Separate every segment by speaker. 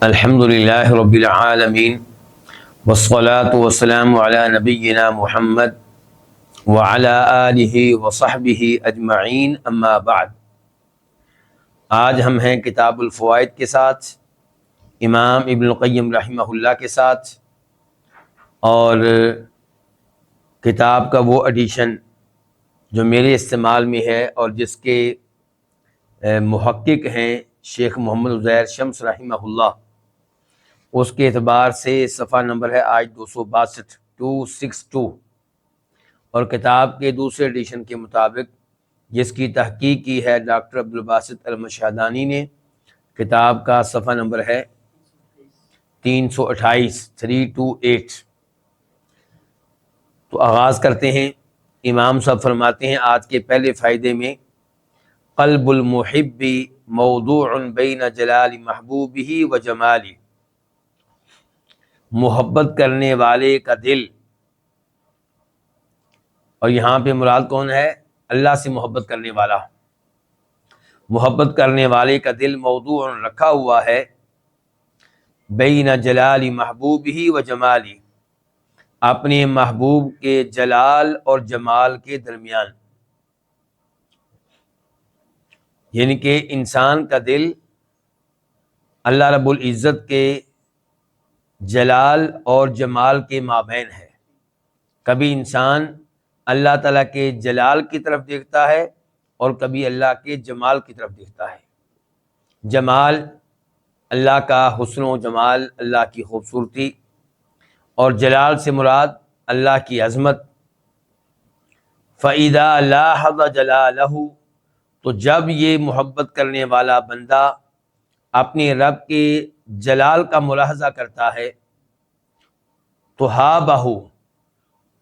Speaker 1: الحمد للہ رب العالمین والصلاة والسلام علی نبینا محمد وعلی آلہ وصحبہ اجمعین، اما بعد۔ آج ہم ہیں کتاب الفوائد کے ساتھ، امام ابن القیم رحمہ اللہ کے ساتھ، اور کتاب کا وہ ایڈیشن جو میرے استعمال میں ہے اور جس کے محقق ہیں شیخ محمد عزیر شمس رحمہ اللہ، اس کے اعتبار سے صفحہ نمبر ہے آج 262 اور کتاب کے دوسرے ایڈیشن کے مطابق جس کی تحقیق کی ہے ڈاکٹر عبدالباسط المشہدانی نے، کتاب کا صفحہ نمبر ہے 328۔ تو آغاز کرتے ہیں۔ امام صاحب فرماتے ہیں آج کے پہلے فائدے میں، قلب المحب موضوع بین جلال محبوبہ و جمالہ، محبت کرنے والے کا دل، اور یہاں پہ مراد کون ہے؟ اللہ سے محبت کرنے والا۔ محبت کرنے والے کا دل موضوع رکھا ہوا ہے بین جلال محبوبہ و جمالہ، اپنے محبوب کے جلال اور جمال کے درمیان، یعنی کہ انسان کا دل اللہ رب العزت کے جلال اور جمال کے مابین ہے۔ کبھی انسان اللہ تعالیٰ کے جلال کی طرف دیکھتا ہے اور کبھی اللہ کے جمال کی طرف دیکھتا ہے۔ جمال اللہ کا حسن و جمال، اللہ کی خوبصورتی، اور جلال سے مراد اللہ کی عظمت۔ فَإِذَا لَاحَظَ جَلَالَهُ، تو جب یہ محبت کرنے والا بندہ اپنے رب کے جلال کا ملاحظہ کرتا ہے تو ہابہ،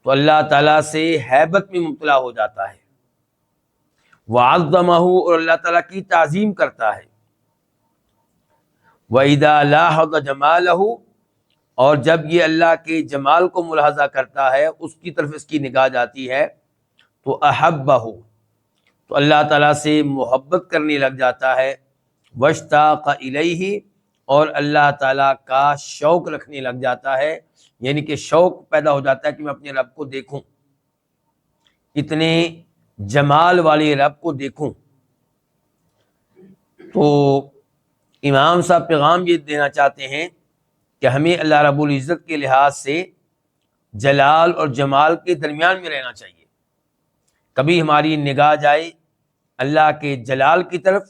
Speaker 1: تو اللہ تعالیٰ سے ہیبت میں مبتلا ہو جاتا ہے، وعظمہ، اور اللہ تعالیٰ کی تعظیم کرتا ہے، وَإِذَا لَاحَظَ جَمَالَهُ، اور جب یہ اللہ کے جمال کو ملاحظہ کرتا ہے، اس کی طرف اس کی نگاہ جاتی ہے، تو احبہ، تو اللہ تعالیٰ سے محبت کرنے لگ جاتا ہے، واشتاق الیہ، اور اللہ تعالیٰ کا شوق رکھنے لگ جاتا ہے، یعنی کہ شوق پیدا ہو جاتا ہے کہ میں اپنے رب کو دیکھوں، اتنے جمال والے رب کو دیکھوں۔ تو امام صاحب پیغام یہ دینا چاہتے ہیں کہ ہمیں اللہ رب العزت کے لحاظ سے جلال اور جمال کے درمیان میں رہنا چاہیے۔ کبھی ہماری نگاہ جائے اللہ کے جلال کی طرف،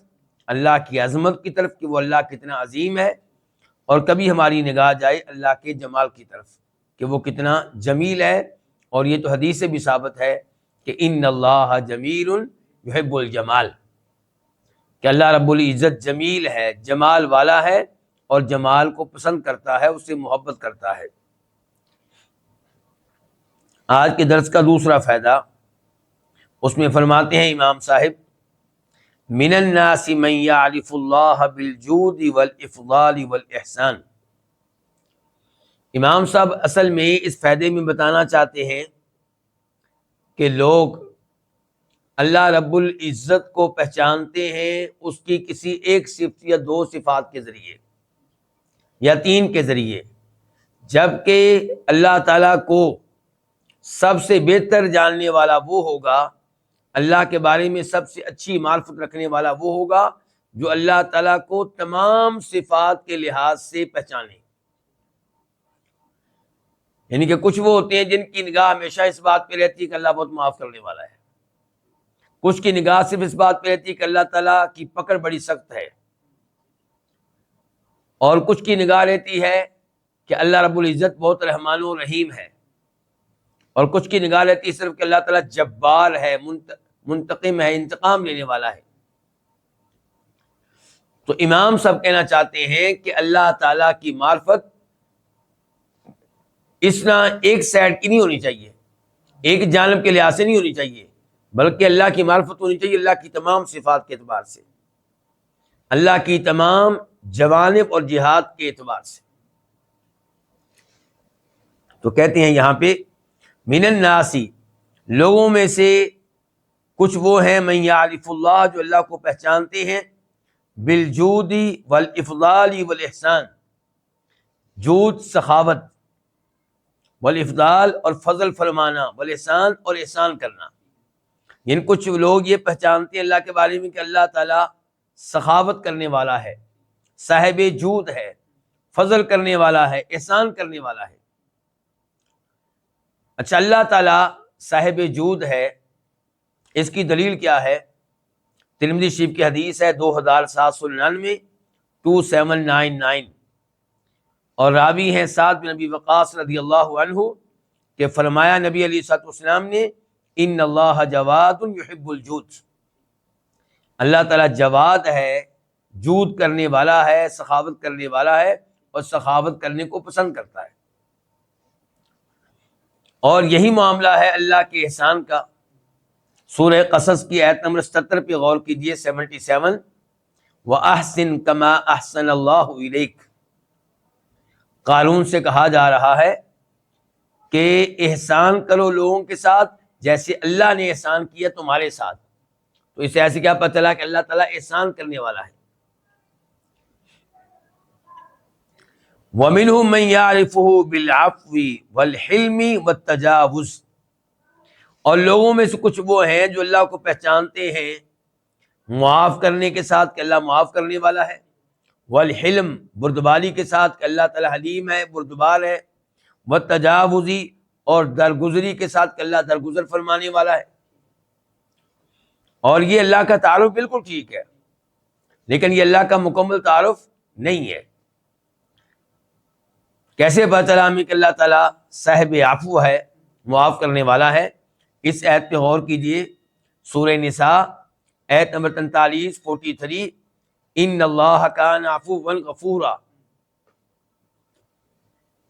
Speaker 1: اللہ کی عظمت کی طرف کہ وہ اللہ کتنا عظیم ہے، اور کبھی ہماری نگاہ جائے اللہ کے جمال کی طرف کہ وہ کتنا جمیل ہے۔ اور یہ تو حدیث سے بھی ثابت ہے کہ ان اللہ جمیل یحب الجمال، کہ اللہ رب العزت جمیل ہے، جمال والا ہے، اور جمال کو پسند کرتا ہے، اس سے محبت کرتا ہے۔ آج کے درس کا دوسرا فائدہ، اس میں فرماتے ہیں امام صاحب، من الناس من یعرف اللہ بالجود والافضال والاحسان۔ امام صاحب اصل میں اس فائدے میں بتانا چاہتے ہیں کہ لوگ اللہ رب العزت کو پہچانتے ہیں اس کی کسی ایک صفت یا دو صفات کے ذریعے یا تین کے ذریعے، جبکہ اللہ تعالیٰ کو سب سے بہتر جاننے والا وہ ہوگا، اللہ کے بارے میں سب سے اچھی معرفت رکھنے والا وہ ہوگا جو اللہ تعالیٰ کو تمام صفات کے لحاظ سے پہچانے۔ یعنی کہ کچھ وہ ہوتے ہیں جن کی نگاہ ہمیشہ اس بات پہ رہتی ہے کہ اللہ بہت معاف کرنے والا ہے، کچھ کی نگاہ صرف اس بات پہ رہتی ہے کہ اللہ تعالیٰ کی پکڑ بڑی سخت ہے، اور کچھ کی نگاہ رہتی ہے کہ اللہ رب العزت بہت رحمان و رحیم ہے، اور کچھ کی نگاہ رہتی ہے صرف کہ اللہ تعالیٰ جبار ہے، منتقم ہے، انتقام لینے والا ہے۔ تو امام صاحب کہنا چاہتے ہیں کہ اللہ تعالیٰ کی معرفت اس طرح ایک سائڈ کی نہیں ہونی چاہیے، ایک جانب کے لحاظ سے نہیں ہونی چاہیے، بلکہ اللہ کی معرفت ہونی چاہیے اللہ کی تمام صفات کے اعتبار سے، اللہ کی تمام جوانب اور جہات کے اعتبار سے۔ تو کہتے ہیں یہاں پہ من الناس، لوگوں میں سے کچھ وہ ہیں من یعرف اللہ، جو اللہ کو پہچانتے ہیں، بالجود والافضال والاحسان، جود سخاوت، والافضال اور فضل فرمانا، والاحسان اور احسان کرنا. یعنی کچھ لوگ یہ پہچانتے ہیں اللہ کے بارے میں کہ اللہ تعالیٰ سخاوت کرنے والا ہے، صاحب جود ہے، فضل کرنے والا ہے، احسان کرنے والا ہے. اچھا، اللہ تعالیٰ صاحب جود ہے، اس کی دلیل کیا ہے؟ ترمذی شریف کی حدیث ہے 2799 2799، اور راوی ہیں سعد بن ابی وقاص رضی اللہ عنہ کہ فرمایا نبی علیہ الصلوۃ والسلام نے ان اللہ جواد یحب الجود، اللہ تعالیٰ جواد ہے، جود کرنے والا ہے، سخاوت کرنے والا ہے، اور سخاوت کرنے کو پسند کرتا ہے. اور یہی معاملہ ہے اللہ کے احسان کا. سورہ قصص کی آیت نمبر 77 پہ غور کیجئے، 77، وَأَحْسِن كَمَا أَحْسَنَ اللَّهُ إِلَيْكَ. قارون سے کہا جا رہا ہے کہ احسان کرو لوگوں کے ساتھ جیسے اللہ نے احسان کیا تمہارے ساتھ. تو اس سے ایسے کیا پتہ چلا کہ اللہ تعالیٰ احسان کرنے والا ہے. وَمِنْهُمْ مَنْ يَعْرِفُهُ بِالْعَفْوِ وَالْحِلْمِ وَالتَّجَاوُزِ، اور لوگوں میں سے کچھ وہ ہیں جو اللہ کو پہچانتے ہیں معاف کرنے کے ساتھ کہ اللہ معاف کرنے والا ہے، والحلم بردباری کے ساتھ کہ اللہ تعالیٰ حلیم ہے، بردبار ہے، والتجاوزی اور درگزری کے ساتھ کہ اللہ درگزر فرمانے والا ہے. اور یہ اللہ کا تعارف بالکل ٹھیک ہے، لیکن یہ اللہ کا مکمل تعارف نہیں ہے. کیسے پتہ چلا ہمیں کہ اللہ تعالیٰ صاحب عفو ہے، معاف کرنے والا ہے؟ اس آیت پہ غور کیجئے، سورہ نساء آیت نمبر 43 43، ان اللہ کان عفوا غفورا،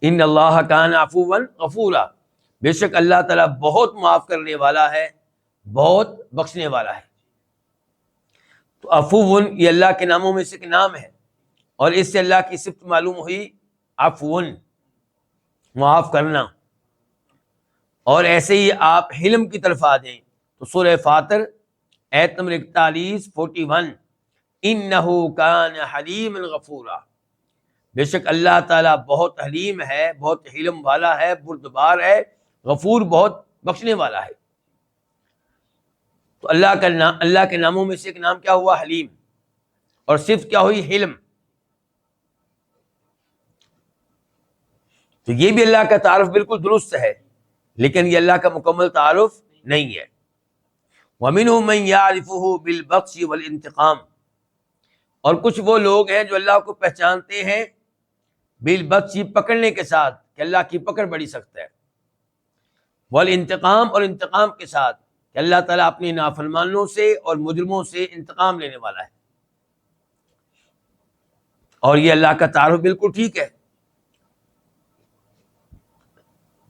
Speaker 1: ان اللہ کان عفوا غفورا، بے شک اللہ تعالیٰ بہت معاف کرنے والا ہے، بہت بخشنے والا ہے. تو عفو یہ اللہ کے ناموں میں سے ایک نام ہے، اور اس سے اللہ کی صفت معلوم ہوئی، عفو معاف کرنا. اور ایسے ہی آپ حلم کی طرف آ جائیں تو سورہ فاطر آیت نمبر 41 41، انہ کان حلیما غفورا، بے شک اللہ تعالیٰ بہت حلیم ہے، بہت حلم والا ہے، بردبار ہے، غفور بہت بخشنے والا ہے. تو اللہ کے ناموں میں سے ایک نام کیا ہوا؟ حلیم، اور صفت کیا ہوئی؟ حلم. تو یہ بھی اللہ کا تعارف بالکل درست ہے، لیکن یہ اللہ کا مکمل تعارف نہیں ہے. وَمِنْهُمْ مَنْ يَعْرِفُهُ بِالْبَطْشِ وَالْانْتِقَامِ، اور کچھ وہ لوگ ہیں جو اللہ کو پہچانتے ہیں بالبطشِ پکڑنے کے ساتھ کہ اللہ کی پکڑ بڑی سخت ہے، والانتقام اور انتقام کے ساتھ کہ اللہ تعالیٰ اپنی نافرمانوں سے اور مجرموں سے انتقام لینے والا ہے. اور یہ اللہ کا تعارف بالکل ٹھیک ہے.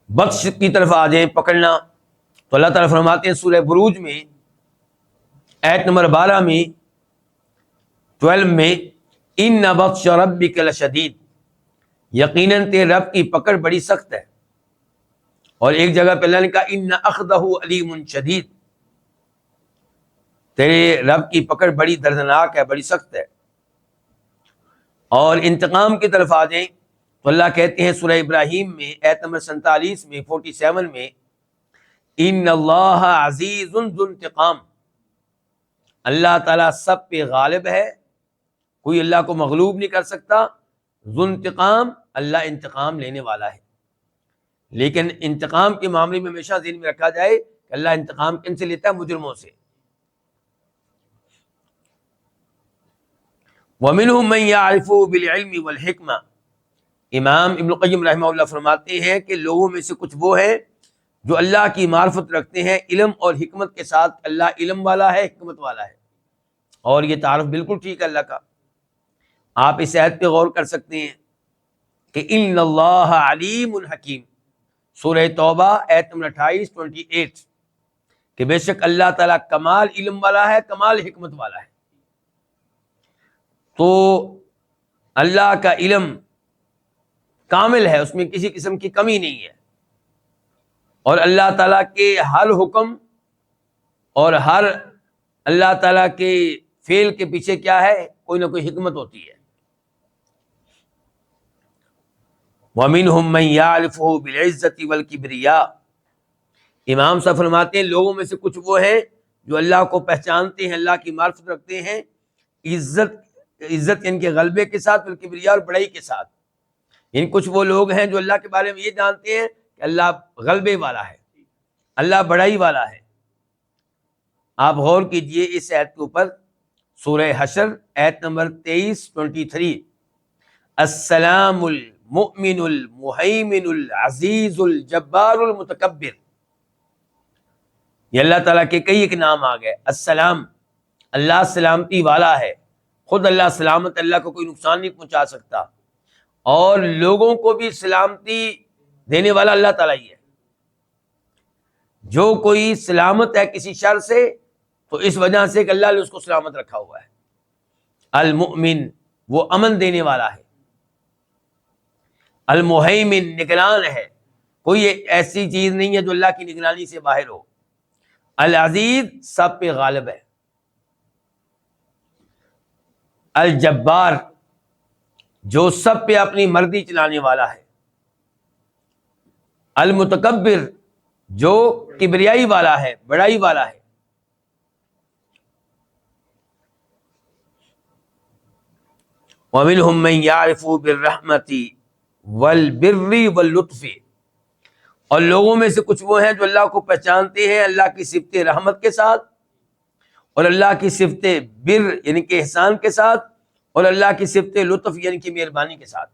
Speaker 1: بخش کی طرف آ جائیں، پکڑنا، تو اللہ تعالیٰ فرماتے ہیں سورہ بروج میں آیت نمبر 12 میں 12 میں، ان بطش ربک لشدید، یقیناً تیرے رب کی پکڑ بڑی سخت ہے. اور ایک جگہ پہ اللہ نے کہا ان اخذہ علیم شدید، تیرے رب کی پکڑ بڑی دردناک ہے، بڑی سخت ہے. اور انتقام کی طرف آ جائیں تو اللہ کہتے ہیں سورہ ابراہیم میں آیت نمبر 47 میں 47 میں، ان اللہ عزیز ذو انتقام، اللہ تعالیٰ سب پہ غالب ہے، کوئی اللہ کو مغلوب نہیں کر سکتا. ذو انتقام، اللہ انتقام لینے والا ہے. لیکن انتقام کے معاملے میں ہمیشہ ذہن میں رکھا جائے کہ اللہ انتقام کن سے لیتا ہے؟ مجرموں سے. وَمِنْهُمْ مَنْ يَعْرِفُهُ بِالْعِلْمِ وَالْحِكْمَةِ، امام ابن القیم رحمہ اللہ فرماتے ہیں کہ لوگوں میں سے کچھ وہ ہیں جو اللہ کی معرفت رکھتے ہیں علم اور حکمت کے ساتھ، اللہ علم والا ہے، حکمت والا ہے. اور یہ تعارف بالکل ٹھیک ہے اللہ کا. آپ اس آیت پہ غور کر سکتے ہیں کہ ان اللہ علیم حکیم، سورہ توبہ آیت نمبر 28 28، کہ بے شک اللہ تعالیٰ کمال علم والا ہے، کمال حکمت والا ہے. تو اللہ کا علم کامل ہے، اس میں کسی قسم کی کمی نہیں ہے. اور اللہ تعالیٰ کے ہر حکم اور ہر اللہ تعالیٰ کے فعل کے پیچھے کیا ہے؟ کوئی نہ کوئی حکمت ہوتی ہے. وَمِنْهُمْ مَنْ يَعْرِفُهُ بِالْعِزَّةِ وَالْكِبْرِيَاءِ۔ امام صاحب فرماتے ہیں لوگوں میں سے کچھ وہ ہیں جو اللہ کو پہچانتے ہیں، اللہ کی معرفت رکھتے ہیں عزت یعنی کہ غلبے کے ساتھ، والکبریاء اور بڑائی کے ساتھ۔ یعنی کچھ وہ لوگ ہیں جو اللہ کے بارے میں یہ جانتے ہیں کہ اللہ غلبے والا ہے، اللہ بڑائی والا ہے۔ آپ غور کیجئے اس آیت کے اوپر، سورہ حشر آیت نمبر 23 السلام المؤمن المہیمن العزیز الجبار المتکبر، یہ اللہ تعالیٰ کے کئی ایک نام آ گئے۔ السلام، اللہ سلامتی والا ہے، خود اللہ سلامت، اللہ کو کوئی نقصان نہیں پہنچا سکتا، اور لوگوں کو بھی سلامتی دینے والا اللہ تعالیٰ ہی ہے۔ جو کوئی سلامت ہے کسی شر سے تو اس وجہ سے کہ اللہ نے اس کو سلامت رکھا ہوا ہے۔ المؤمن، وہ امن دینے والا ہے۔ المہیمن، نگران ہے، کوئی ایسی چیز نہیں ہے جو اللہ کی نگرانی سے باہر ہو۔ العزیز، سب پہ غالب ہے۔ الجبار، جو سب پہ اپنی مرضی چلانے والا ہے۔ المتکبر، جو کبریائی والا ہے، بڑائی والا ہے۔ وَمِنْهُمْ مَنْ يَعْرِفُ بِالرَّحْمَةِ وَالْبِرِّ وَاللُّطْفِ، اور لوگوں میں سے کچھ وہ ہیں جو اللہ کو پہچانتے ہیں اللہ کی صفت رحمت کے ساتھ، اور اللہ کی صفت بر یعنی کہ احسان کے ساتھ، اور اللہ کی صفت لطف یعنی کہ مہربانی کے ساتھ،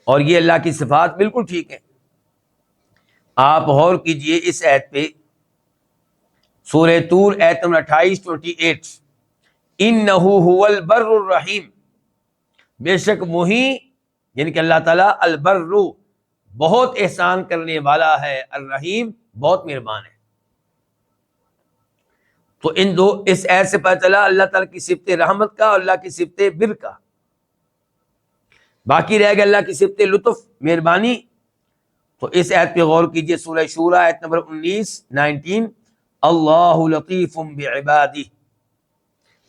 Speaker 1: اور یہ اللہ کی صفات بالکل ٹھیک ہیں۔ آپ غور کیجئے اس آیت پہ، سورہ طور آیت نمبر 28 اِنَّهُ هُوَ الْبَرُّ الرَّحِيمُ، بے شک وہی یعنی کہ اللہ تعالیٰ البر، بہت احسان کرنے والا ہے، الرحیم، بہت مہربان ہے۔ تو اس آیت سے پتہ چلا اللہ تعالیٰ کی صفت رحمت کا اور اللہ کی صفت بر کا۔ باقی رہ گیا اللہ کی صفت لطف، مہربانی۔ تو اس آیت پہ غور کیجئے، سورہ شورى آیت نمبر 19 اللہ لطیف بعبادہ،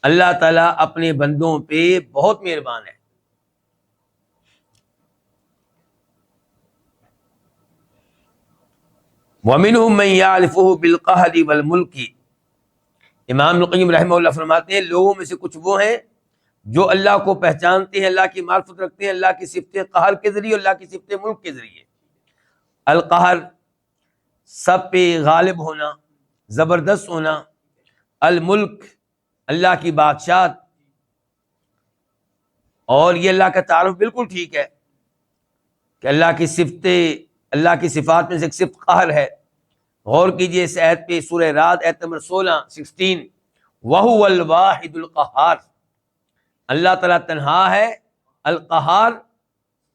Speaker 1: اللہ تعالیٰ اپنے بندوں پہ بہت مہربان ہے۔ وَمِنْهُمْ مَنْ يَعْرِفُهُ بِالْقَهْرِ وَالْمُلْكِ، امام ابن القیم رحمہ اللہ فرماتے ہیں لوگوں میں سے کچھ وہ ہیں جو اللہ کو پہچانتے ہیں، اللہ کی معرفت رکھتے ہیں اللہ کی صفت قہر کے ذریعے، اللہ کی صفت ملک کے ذریعے۔ القہر، سب پہ غالب ہونا، زبردست ہونا۔ الملک، اللہ کی بادشاہت، اور یہ اللہ کا تعارف بالکل ٹھیک ہے کہ اللہ کی صفات میں سے ایک صفت قہر ہے۔ غور کیجئے اس آیت پہ، سورہ رعد آیت نمبر 16 وَهُوَ الْوَاحِدُ الْقَهَّارُ، اللہ تعالیٰ تنہا ہے، القہار،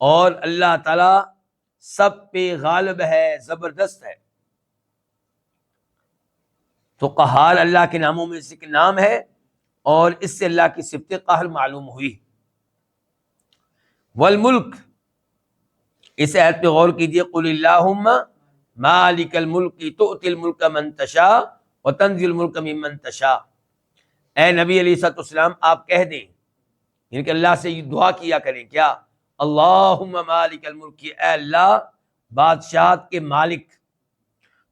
Speaker 1: اور اللہ تعالیٰ سب پہ غالب ہے، زبردست ہے۔ تو قہار اللہ کے ناموں میں سے ایک نام ہے، اور اس سے اللہ کی صفت قہر معلوم ہوئی۔ والملک، اس آیت پہ غور کیجئے، قل اللہم مالک الملک تؤتی الملک من تشاء وتنزع الملک ممن تشاء، اے نبی علیہ الصلوۃ والسلام آپ کہہ دیں، یعنی کہ اللہ سے یہ دعا کیا کریں، کیا؟ اللہم مالک الملک، اے اللہ بادشاہت کے مالک،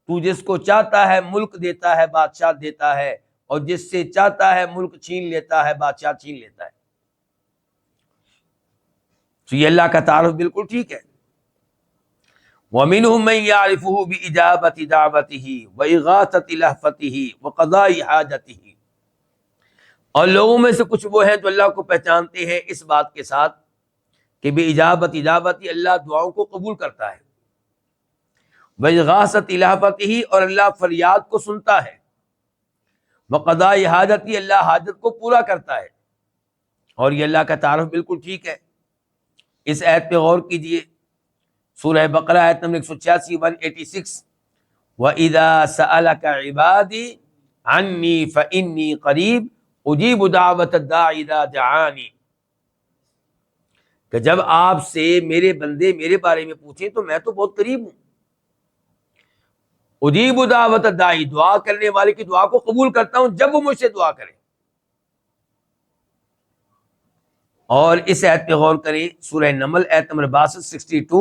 Speaker 1: تو جس کو چاہتا ہے ملک دیتا ہے، بادشاہ دیتا ہے، اور جس سے چاہتا ہے ملک چھین لیتا ہے، بادشاہ چھین لیتا ہے۔ تو یہ اللہ کا تعارف بالکل ٹھیک ہے۔ وَمِنْهُمْ مَنْ يَعْرِفُهُ بِإِجَابَةِ دَعْوَتِهِ وَإِغَاثَةِ لَهْفَتِهِ وَقَضَاءِ حَاجَتِهِ، اور لوگوں میں سے کچھ وہ ہیں جو اللہ کو پہچانتے ہیں اس بات کے ساتھ کہ بِإِجَابَةِ اللہ دعاؤں کو قبول کرتا ہے، وَإِغَاثَةِ لَهْفَتِهِ اور اللہ فریاد کو سنتا ہے، وَقَضَاءِ حَاجَتِهِ اللہ حاجت کو پورا کرتا ہے، اور یہ اللہ کا تعارف بالکل ٹھیک ہے۔ اس آیت پہ غور کیجئے، سورہ بقرہ آیت نمبر 186 186 وَإِذَا سَأَلَكَ عِبَادِي عَنِّي فَإِنِّي قَرِيبٌ أُجِيبُ دَعْوَةَ الدَّاعِ إِذَا دَعَانِ، کہ جب آپ سے میرے بندے میرے بارے میں پوچھیں تو میں تو بہت قریب ہوں۔ اجیب دعوت الداعی، دعا کرنے والے کی دعا کو قبول کرتا ہوں جب وہ مجھ سے دعا کرے۔ اور اس آیت پہ غور کریں، سورہ نمل آیت نمبر 62 62،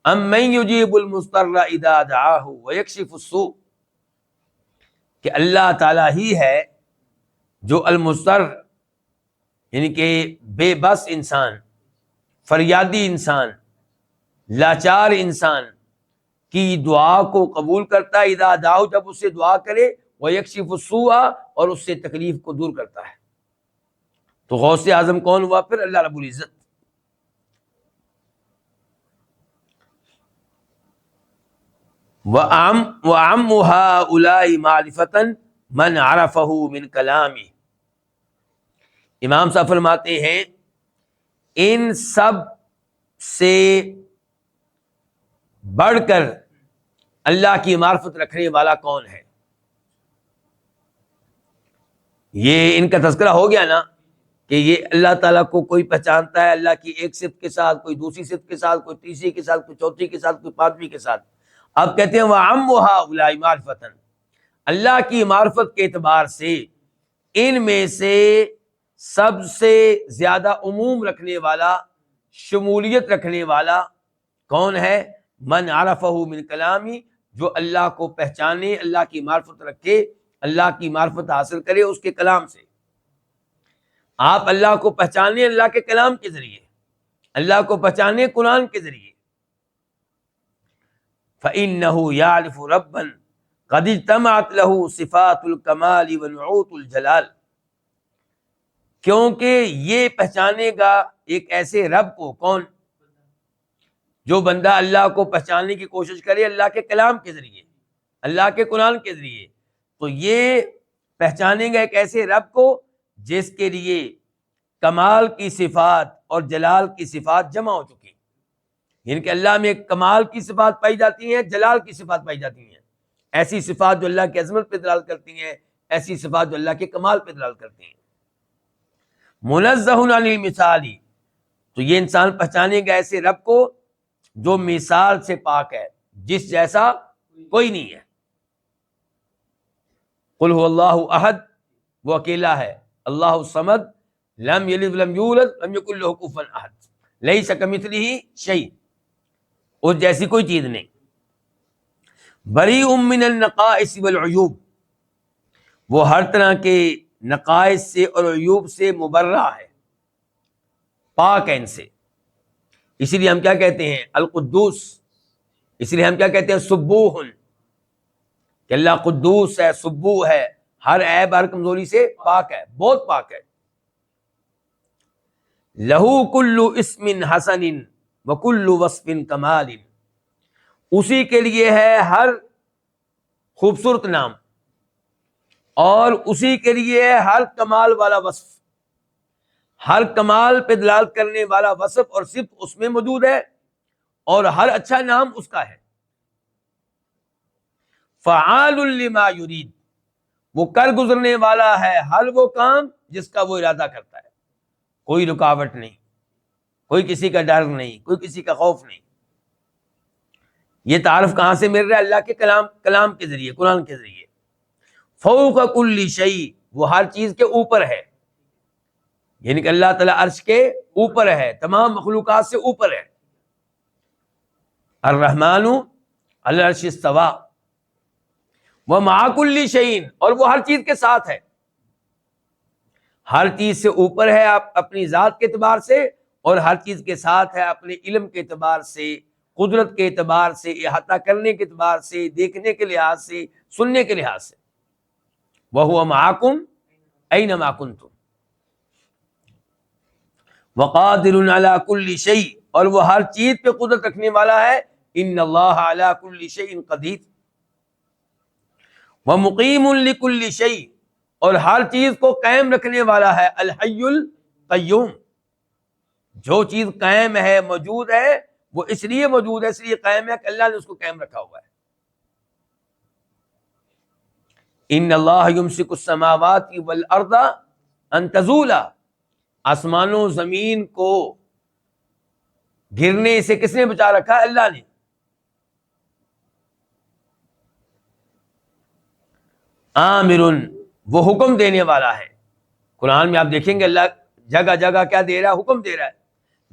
Speaker 1: امن یجیب المضطر اذا دعاہ ویکشف السوء، کہ اللہ تعالیٰ ہی ہے جو المضطر یعنی کہ بے بس انسان، فریادی انسان، لاچار انسان کی دعا کو قبول کرتا ہے، اذا دعاہ جب اس سے دعا کرے، ویکشف السوء اور اس سے تکلیف کو دور کرتا ہے۔ تو غوث اعظم کون ہوا پھر؟ اللہ رب العزت۔ وَأَعَمُّ هَؤُلَاءِ مَعْرِفَةً مَنْ عَرَفَهُ مِنْ كَلَامِهِ، امام صاحب فرماتے ہیں ان سب سے بڑھ کر اللہ کی معرفت رکھنے والا کون ہے؟ یہ ان کا تذکرہ ہو گیا نا کہ یہ اللہ تعالیٰ کو کوئی پہچانتا ہے اللہ کی ایک صفت کے ساتھ، کوئی دوسری صفت کے ساتھ، کوئی تیسری کے ساتھ، کوئی چوتھی کے ساتھ، کوئی پانچویں کے ساتھ۔ اب کہتے ہیں وَعَمُّ هَؤُلَاءِ مَعْرِفَةً، اللہ کی معرفت کے اعتبار سے ان میں سے سب سے زیادہ عموم رکھنے والا، شمولیت رکھنے والا کون ہے؟ من عرفہ من کلامی، جو اللہ کو پہچانے، اللہ کی معرفت رکھے، اللہ کی معرفت حاصل کرے اس کے کلام سے۔ آپ اللہ کو پہچانے اللہ کے کلام کے ذریعے، اللہ کو پہچانے قرآن کے ذریعے۔ فَإِنَّهُ يَعْرِفُ رَبًّا قَدِ اجْتَمَعَتْ لَهُ صِفَاتُ الْكَمَالِ وَنُعُوتُ الْجَلَالِ، کیونکہ یہ پہچانے گا ایک ایسے رب کو، کون؟ جو بندہ اللہ کو پہچاننے کی کوشش کرے اللہ کے کلام کے ذریعے، اللہ کے قرآن کے ذریعے، تو یہ پہچانے گا ایک ایسے رب کو جس کے لیے کمال کی صفات اور جلال کی صفات جمع ہو چکی، یعنی کہ اللہ میں کمال کی صفات پائی جاتی ہیں، جلال کی صفات پائی جاتی ہیں، ایسی صفات جو اللہ کی عظمت پہ دلالت کرتی ہیں، ایسی صفات جو اللہ کے کمال پہ دلالت کرتی ہیں۔ منزہ عن المثال، تو یہ انسان پہچانے گا ایسے رب کو جو مثال سے پاک ہے، جس جیسا کوئی نہیں ہے۔ قل هو اللہ احد، وہ اکیلا ہے، اللہ الصمد، لم یلد ولم یولد ولم یکن له کفوا احد، لیس کمثلہ شیء، اس جیسی کوئی چیز نہیں۔ بریء من النقائص والعیوب، وہ ہر طرح کے نقائص سے اور عیوب سے مبرہ ہے، پاک ہے ان سے۔ اسی لیے ہم کیا کہتے ہیں؟ القدوس، اسی لیے ہم کیا کہتے ہیں؟ سبوح، کہ اللہ قدوس ہے، سبوح ہے، ہر عیب ہر کمزوری سے پاک ہے، بہت پاک ہے۔ لہو کل اسم حسن وکل وصف کمال، اسی کے لیے ہے ہر خوبصورت نام اور اسی کے لیے ہے ہر کمال والا وصف، ہر کمال پہ دلالت کرنے والا وصف اور صفت اس میں موجود ہے، اور ہر اچھا نام اس کا ہے۔ فعال لما یرید، وہ کر گزرنے والا ہے ہر وہ کام جس کا وہ ارادہ کرتا ہے، کوئی رکاوٹ نہیں، کوئی کسی کا ڈر نہیں، کوئی کسی کا خوف نہیں۔ یہ تعارف کہاں سے مل رہا ہے؟ اللہ کے کلام کے ذریعے، قرآن کے ذریعے۔ فوق کل شیء، وہ ہر چیز کے اوپر ہے، یعنی کہ اللہ تعالیٰ عرش کے اوپر ہے، تمام مخلوقات سے اوپر ہے۔ الرحمن علی العرش استویٰ، ومع کل شیء، اور وہ ہر چیز کے ساتھ ہے، ہر چیز سے اوپر ہے آپ اپنی ذات کے اعتبار سے، اور ہر چیز کے ساتھ ہے اپنے علم کے اعتبار سے، قدرت کے اعتبار سے، احاطہ کرنے کے اعتبار سے، دیکھنے کے لحاظ سے، سننے کے لحاظ سے۔ وَهُوَ مَعَكُمْ أَيْنَمَا كُنْتُمْ وَقَادِرٌ عَلَى كُلِّ شَيْءٍ، اور وہ ہر چیز پہ قدرت رکھنے والا ہے۔ إِنَّ اللَّهَ عَلَى كُلِّ شَيْءٍ قَدِيرٌ وَمُقِيمٌ لِكُلِّ شَيْءٍ، اور ہر چیز کو قائم رکھنے والا ہے۔ الحی القیوم، جو چیز قائم ہے، موجود ہے، وہ اس لیے موجود ہے، اس لیے قائم ہے کہ اللہ نے اس کو قائم رکھا ہوا ہے۔ ان اللہ یمسک السماوات والارض ان تزولا، آسمانوں زمین کو گرنے سے کس نے بچا رکھا ہے؟ اللہ نے۔ آمر، وہ حکم دینے والا ہے۔ قرآن میں آپ دیکھیں گے اللہ جگہ جگہ کیا دے رہا ہے؟ حکم دے رہا ہے.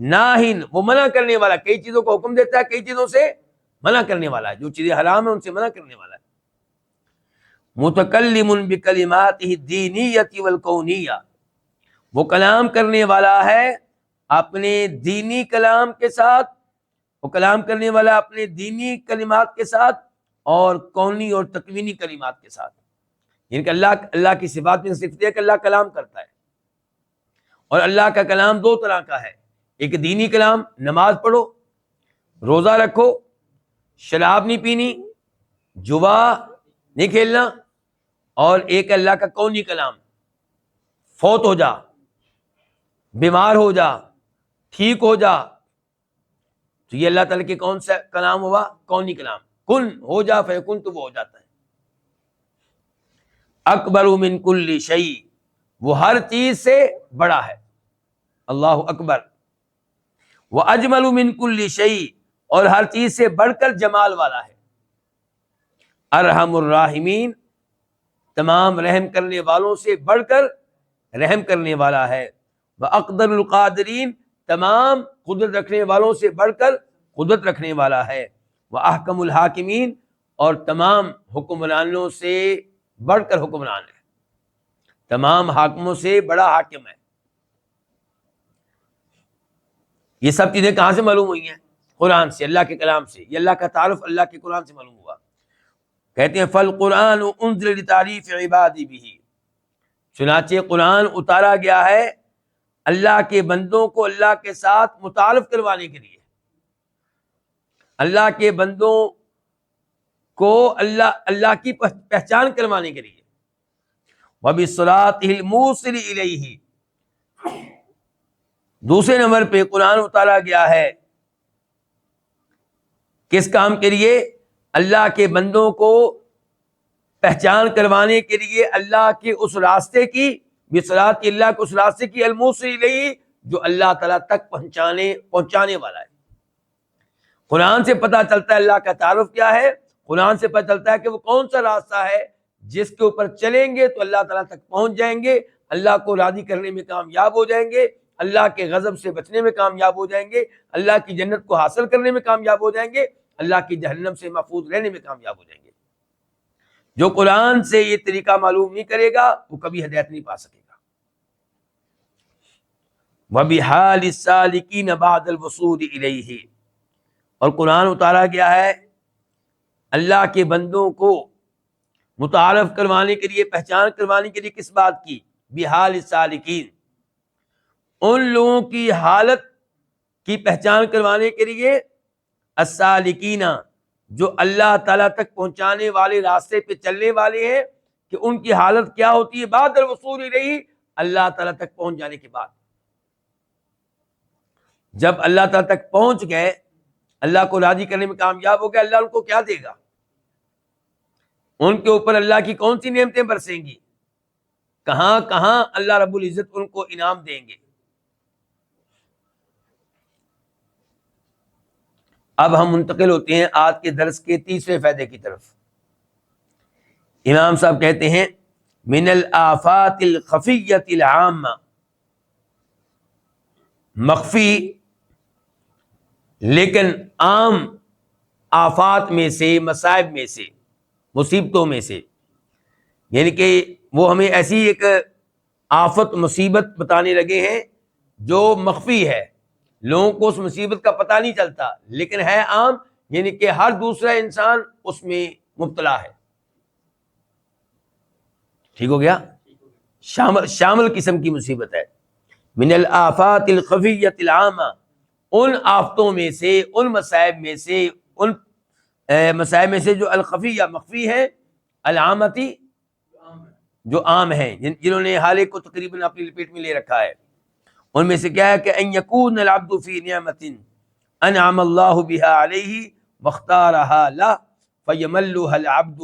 Speaker 1: ناہن، وہ منع کرنے والا، کئی چیزوں کو حکم دیتا ہے، کئی چیزوں سے منع کرنے والا ہے، جو چیزیں حرام ہیں ان سے منع کرنے والا ہے. متکلم بکلماتہ الدینیۃ والکونیہ، وہ کلام کرنے والا ہے اپنے دینی کلام کے ساتھ، وہ کلام کرنے والا اپنے دینی کلمات کے ساتھ اور کونی اور تکوینی کلمات کے ساتھ. یعنی کہ اللہ کی صفات میں صفت ہے کہ اللہ کلام کرتا ہے، اور اللہ کا کلام دو طرح کا ہے. ایک دینی کلام، نماز پڑھو، روزہ رکھو، شراب نہیں پینی، جوا نہیں کھیلنا. اور ایک اللہ کا کونی کلام، فوت ہو جا، بیمار ہو جا، ٹھیک ہو جا، تو یہ اللہ تعالیٰ کے کون سا کلام ہوا؟ کونی کلام. کن، ہو جا، فیکن، تو وہ ہو جاتا ہے. اکبر من کل شیء، وہ ہر چیز سے بڑا ہے. اللہ اکبر. واجمل من کل شیء، اور ہر چیز سے بڑھ کر جمال والا ہے. ارحم الراحمین، تمام رحم کرنے والوں سے بڑھ کر رحم کرنے والا ہے. واقدر القادرین، تمام قدرت رکھنے والوں سے بڑھ کر قدرت رکھنے والا ہے. واحکم الحاکمین، اور تمام حکمرانوں سے بڑھ کر حکمران ہے، تمام حاکموں سے بڑا حاکم ہے. یہ سب چیزیں کہاں سے معلوم ہوئی ہیں؟ قرآن سے، اللہ کے کلام سے. یہ اللہ کا تعارف اللہ کے قرآن سے معلوم ہوا. کہتے ہیں فالقرآن انزل لتعریف عبادی بہ، چنانچہ قرآن اتارا گیا ہے اللہ کے بندوں کو اللہ کے ساتھ متعارف کروانے کے لیے، اللہ کے بندوں کو اللہ کی پہچان کروانے کے لیے. وبالصراط الموصل الیہ، دوسرے نمبر پہ قرآن اتارا گیا ہے کس کام کے لیے؟ اللہ کے بندوں کو پہچان کروانے کے لیے، اللہ کے اس راستے کی، بصراط اللہ کے اس راستے کی، الموصل الیہ، جو اللہ تعالیٰ تک پہنچانے والا ہے. قرآن سے پتہ چلتا ہے اللہ کا تعارف کیا ہے. قرآن سے پتہ چلتا ہے کہ وہ کون سا راستہ ہے جس کے اوپر چلیں گے تو اللہ تعالیٰ تک پہنچ جائیں گے، اللہ کو راضی کرنے میں کامیاب ہو جائیں گے، اللہ کے غضب سے بچنے میں کامیاب ہو جائیں گے، اللہ کی جنت کو حاصل کرنے میں کامیاب ہو جائیں گے، اللہ کی جہنم سے محفوظ رہنے میں کامیاب ہو جائیں گے. جو قرآن سے یہ طریقہ معلوم نہیں کرے گا وہ کبھی ہدایت نہیں پا سکے گا. وَبِحَالِ السَّالِكِينَ بَعْدَ الْوُصُولِ إِلَيْهِ، اور قرآن اتارا گیا ہے اللہ کے بندوں کو متعارف کروانے کے لیے، پہچان کروانے کے لیے. کس بات کی؟ بحال السالکین، ان لوگوں کی حالت کی پہچان کروانے کے لیے. السالکین، جو اللہ تعالیٰ تک پہنچانے والے راستے پہ چلنے والے ہیں، کہ ان کی حالت کیا ہوتی ہے بعد الوصول الیہ، اللہ تعالیٰ تک پہنچ جانے کے بعد. جب اللہ تعالیٰ تک پہنچ گئے، اللہ کو راضی کرنے میں کامیاب ہو گئے، اللہ ان کو کیا دے گا؟ ان کے اوپر اللہ کی کون سی نعمتیں برسیں گی؟ کہاں کہاں اللہ رب العزت ان کو انعام دیں گے. اب ہم منتقل ہوتے ہیں آج کے درس کے تیسرے فائدے کی طرف. امام صاحب کہتے ہیں من الآفات الخفیۃ العامہ، مخفی لیکن عام آفات میں سے، مصائب میں سے، مصیبتوں میں سے. یعنی کہ وہ ہمیں ایسی ایک آفت، مصیبت بتانے لگے ہیں جو مخفی ہے، لوگوں کو اس مصیبت کا پتہ نہیں چلتا لیکن ہے عام، یعنی کہ ہر دوسرا انسان اس میں مبتلا ہے. ٹھیک ہو گیا؟ شامل قسم کی مصیبت ہے. من الآفات الخفیۃ العامہ، ان آفتوں میں سے، ان مصائب میں سے، ان مصائب میں سے جو الخفیہ مخفی ہے، العامتی جو عام ہیں، جنہوں نے حالے کو تقریباً اپنی لپیٹ میں لے رکھا ہے. ان میں سے کیا ہے کہ ان یکون العبد فی نعمت انعم اللہ بها علیہ واختارها له فیملها العبد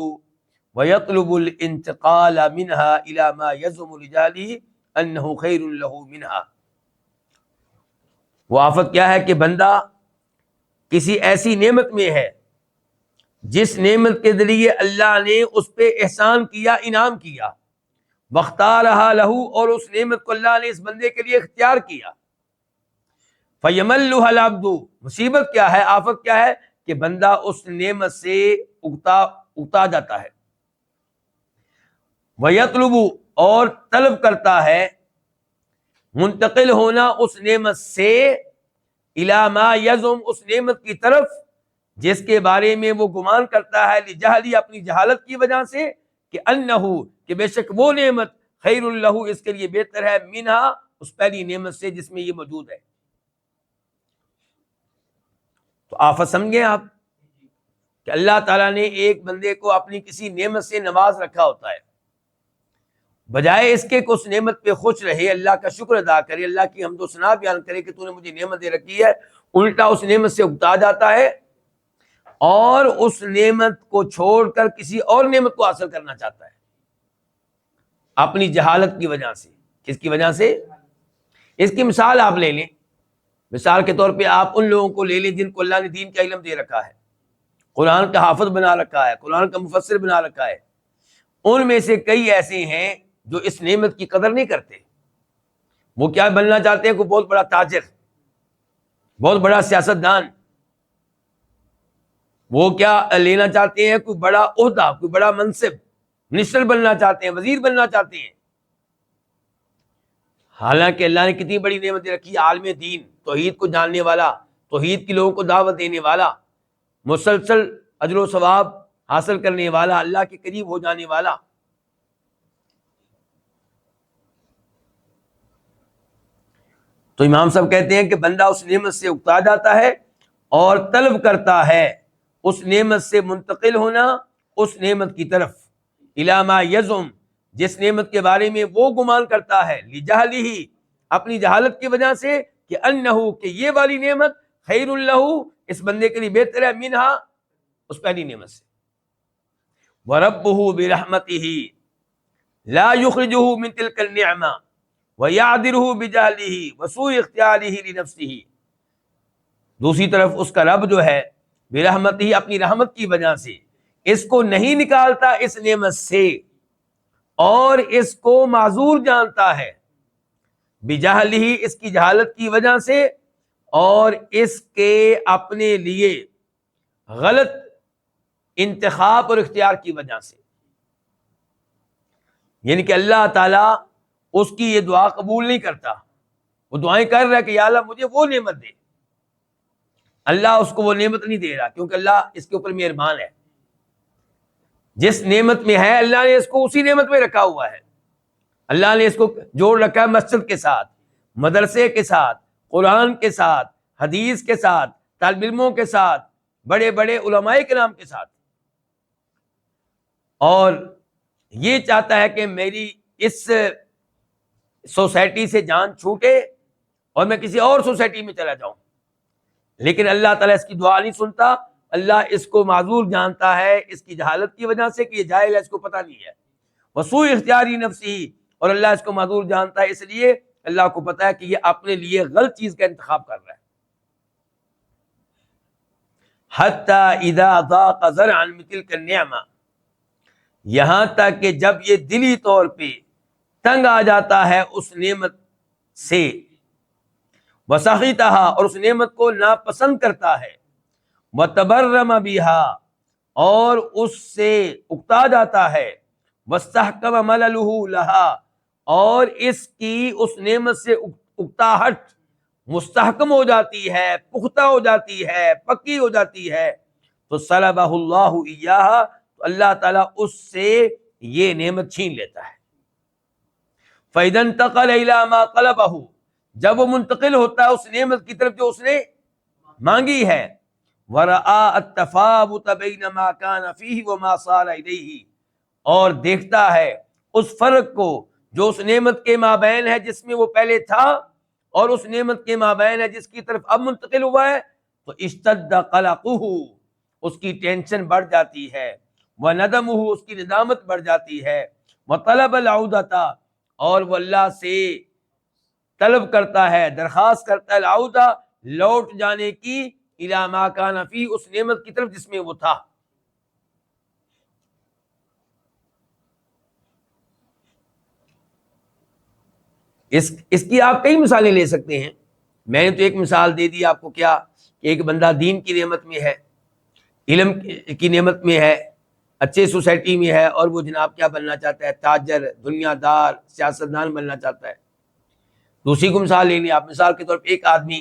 Speaker 1: ویطلب الانتقال منها الى ما یزعم لجاله انه خیر له منها. وہ آفت کیا ہے کہ بندہ کسی ایسی نعمت میں ہے جس نعمت کے ذریعے اللہ نے اس پہ احسان کیا، انعام کیا، واختارہا لہو، اور اس نعمت کو اللہ نے اس بندے کے لیے اختیار کیا. فیملھا العبد، مصیبت کیا ہے، آفت کیا ہے کہ بندہ اس نعمت سے اگتا جاتا ہے. ویطلب، اور طلب کرتا ہے، منتقل ہونا اس نعمت سے، الی ما یزعم، اس نعمت کی طرف جس کے بارے میں وہ گمان کرتا ہے، لجہلی، اپنی جہالت کی وجہ سے، کہ انہ، کہ بے شک وہ نعمت، خیر لہ، اس کے لیے بہتر ہے، منہا، اس پہلی نعمت سے جس میں یہ موجود ہے. تو آفت سمجھیں آپ کہ اللہ تعالیٰ نے ایک بندے کو اپنی کسی نعمت سے نواز رکھا ہوتا ہے، بجائے اس کے کہ اس نعمت پہ خوش رہے، اللہ کا شکر ادا کرے، اللہ کی حمد و ثنا بیان کرے کہ تو نے مجھے نعمت دے رکھی ہے، الٹا اس نعمت سے اگتا جاتا ہے اور اس نعمت کو چھوڑ کر کسی اور نعمت کو حاصل کرنا چاہتا ہے، اپنی جہالت کی وجہ سے. کس کی وجہ سے؟ اس کی مثال آپ لے لیں. مثال کے طور پہ آپ ان لوگوں کو لے لیں جن کو اللہ نے دین کا علم دے رکھا ہے، قرآن کا حافظ بنا رکھا ہے، قرآن کا مفسر بنا رکھا ہے. ان میں سے کئی ایسے ہیں جو اس نعمت کی قدر نہیں کرتے. وہ کیا بننا چاہتے ہیں؟ کوئی بہت بڑا تاجر، بہت بڑا سیاستدان. وہ کیا لینا چاہتے ہیں؟ کوئی بڑا عہدہ، کوئی بڑا منصب، منسٹر بننا چاہتے ہیں، وزیر بننا چاہتے ہیں. حالانکہ اللہ نے کتنی بڑی نعمت رکھی، عالم دین، توحید کو جاننے والا، توحید کے لوگوں کو دعوت دینے والا، مسلسل اجر و ثواب حاصل کرنے والا، اللہ کے قریب ہو جانے والا. تو امام صاحب کہتے ہیں کہ بندہ اس نعمت سے اگتا جاتا ہے اور طلب کرتا ہے اس نعمت سے منتقل ہونا اس نعمت کی طرف، الی ما یزعم، جس نعمت کے بارے میں وہ گمان کرتا ہے، لجہلہ، اپنی جہالت کی وجہ سے، کہ انہ، کہ یہ والی نعمت، خیر لہ، اس بندے کے لیے بہتر ہے، منہا، اس پہلی نعمت سے. وربہ برحمتہ لا یخرجہ من تلک النعمہ وَيَعْذِرُهُ بِجَهْلِهِ وَسُوءِ اخْتِيَارِهِ لِنَفْسِهِ. دوسری طرف اس کا رب جو ہے برحمتہ، اپنی رحمت کی وجہ سے اس کو نہیں نکالتا اس نعمت سے اور اس کو معذور جانتا ہے، بجہلہ، اس کی جہالت کی وجہ سے اور اس کے اپنے لیے غلط انتخاب اور اختیار کی وجہ سے. یعنی کہ اللہ تعالیٰ اس کی یہ دعا قبول نہیں کرتا. وہ دعائیں کر رہا ہے کہ یا اللہ مجھے وہ نعمت دے، اللہ اس کو وہ نعمت نہیں دے رہا، کیونکہ اللہ اس کے اوپر مہربان ہے. جس نعمت میں ہے اللہ نے اس کو اسی نعمت میں رکھا ہوا ہے. اللہ نے اس کو جوڑ رکھا ہے مسجد کے ساتھ، مدرسے کے ساتھ، قرآن کے ساتھ، حدیث کے ساتھ، طالب علموں کے ساتھ، بڑے بڑے علماء کرام کے ساتھ. اور یہ چاہتا ہے کہ میری اس سوسائٹی سے جان چھوٹے اور میں کسی اور سوسائٹی میں چلا جاؤں، لیکن اللہ تعالیٰ اس کی دعا نہیں سنتا. اللہ اس کو معذور جانتا ہے اس کی جہالت کی وجہ سے کہ یہ جاہل ہے، اس کو پتہ نہیں ہے. وسوء اختیاری نفسی، اور اللہ اس کو معذور جانتا ہے اس لیے اللہ کو پتا ہے کہ یہ اپنے لیے غلط چیز کا انتخاب کر رہا ہے. حتی اذا ضاق ذرعا من تلک النعمہ، یہاں تک کہ جب یہ دلی طور پہ تنگ آ جاتا ہے اس نعمت سے، وسخطھا، اور اس نعمت کو ناپسند کرتا ہے، وتبرم بہا، اور اس سے اکتا جاتا ہے، واستحکم مللہ لہا، اور اس کی اس نعمت سے اکتاہٹ مستحکم ہو جاتی ہے، پختہ ہو جاتی ہے، پکی ہو جاتی ہے، تو صلبہ اللہ ایاہا، تو اللہ تعالیٰ اس سے یہ نعمت چھین لیتا ہے. فَإِذَا انتقل إِلَى مَا طَلَبَهُ، جب وہ منتقل ہوتا ہے اس نعمت کی طرف جو اس نے مانگی ہے، وَرَآ التَّفَاوُتَ بَيْنَ مَا كَانَ فِيهِ وَمَا صَارَ إِلَيْهِ، اور دیکھتا ہے اس فرق کو جو اس نعمت کے مابین ہے جس میں وہ پہلے تھا اور اس نعمت کے مابین ہے جس کی طرف اب منتقل ہوا ہے، تو اشتد قلقہ، اس کی ٹینشن بڑھ جاتی ہے، وندمہ، اس کی ندامت بڑھ جاتی ہے، وطلب العودۃ، اور وہ اللہ سے طلب کرتا ہے، درخواست کرتا ہے، العودہ، لوٹ جانے کی، الی ما کان فی، اس نعمت کی طرف جس میں وہ تھا. اس کی آپ کئی مثالیں لے سکتے ہیں. میں نے تو ایک مثال دے دی آپ کو، کیا کہ ایک بندہ دین کی نعمت میں ہے، علم کی نعمت میں ہے، اچھے سوسائٹی میں ہے، اور وہ جناب کیا بننا چاہتا ہے؟ تاجر، دنیا دار، سیاستدان بننا چاہتا ہے. دوسری کو مثال لے لیں آپ. مثال کے طور پہ ایک آدمی،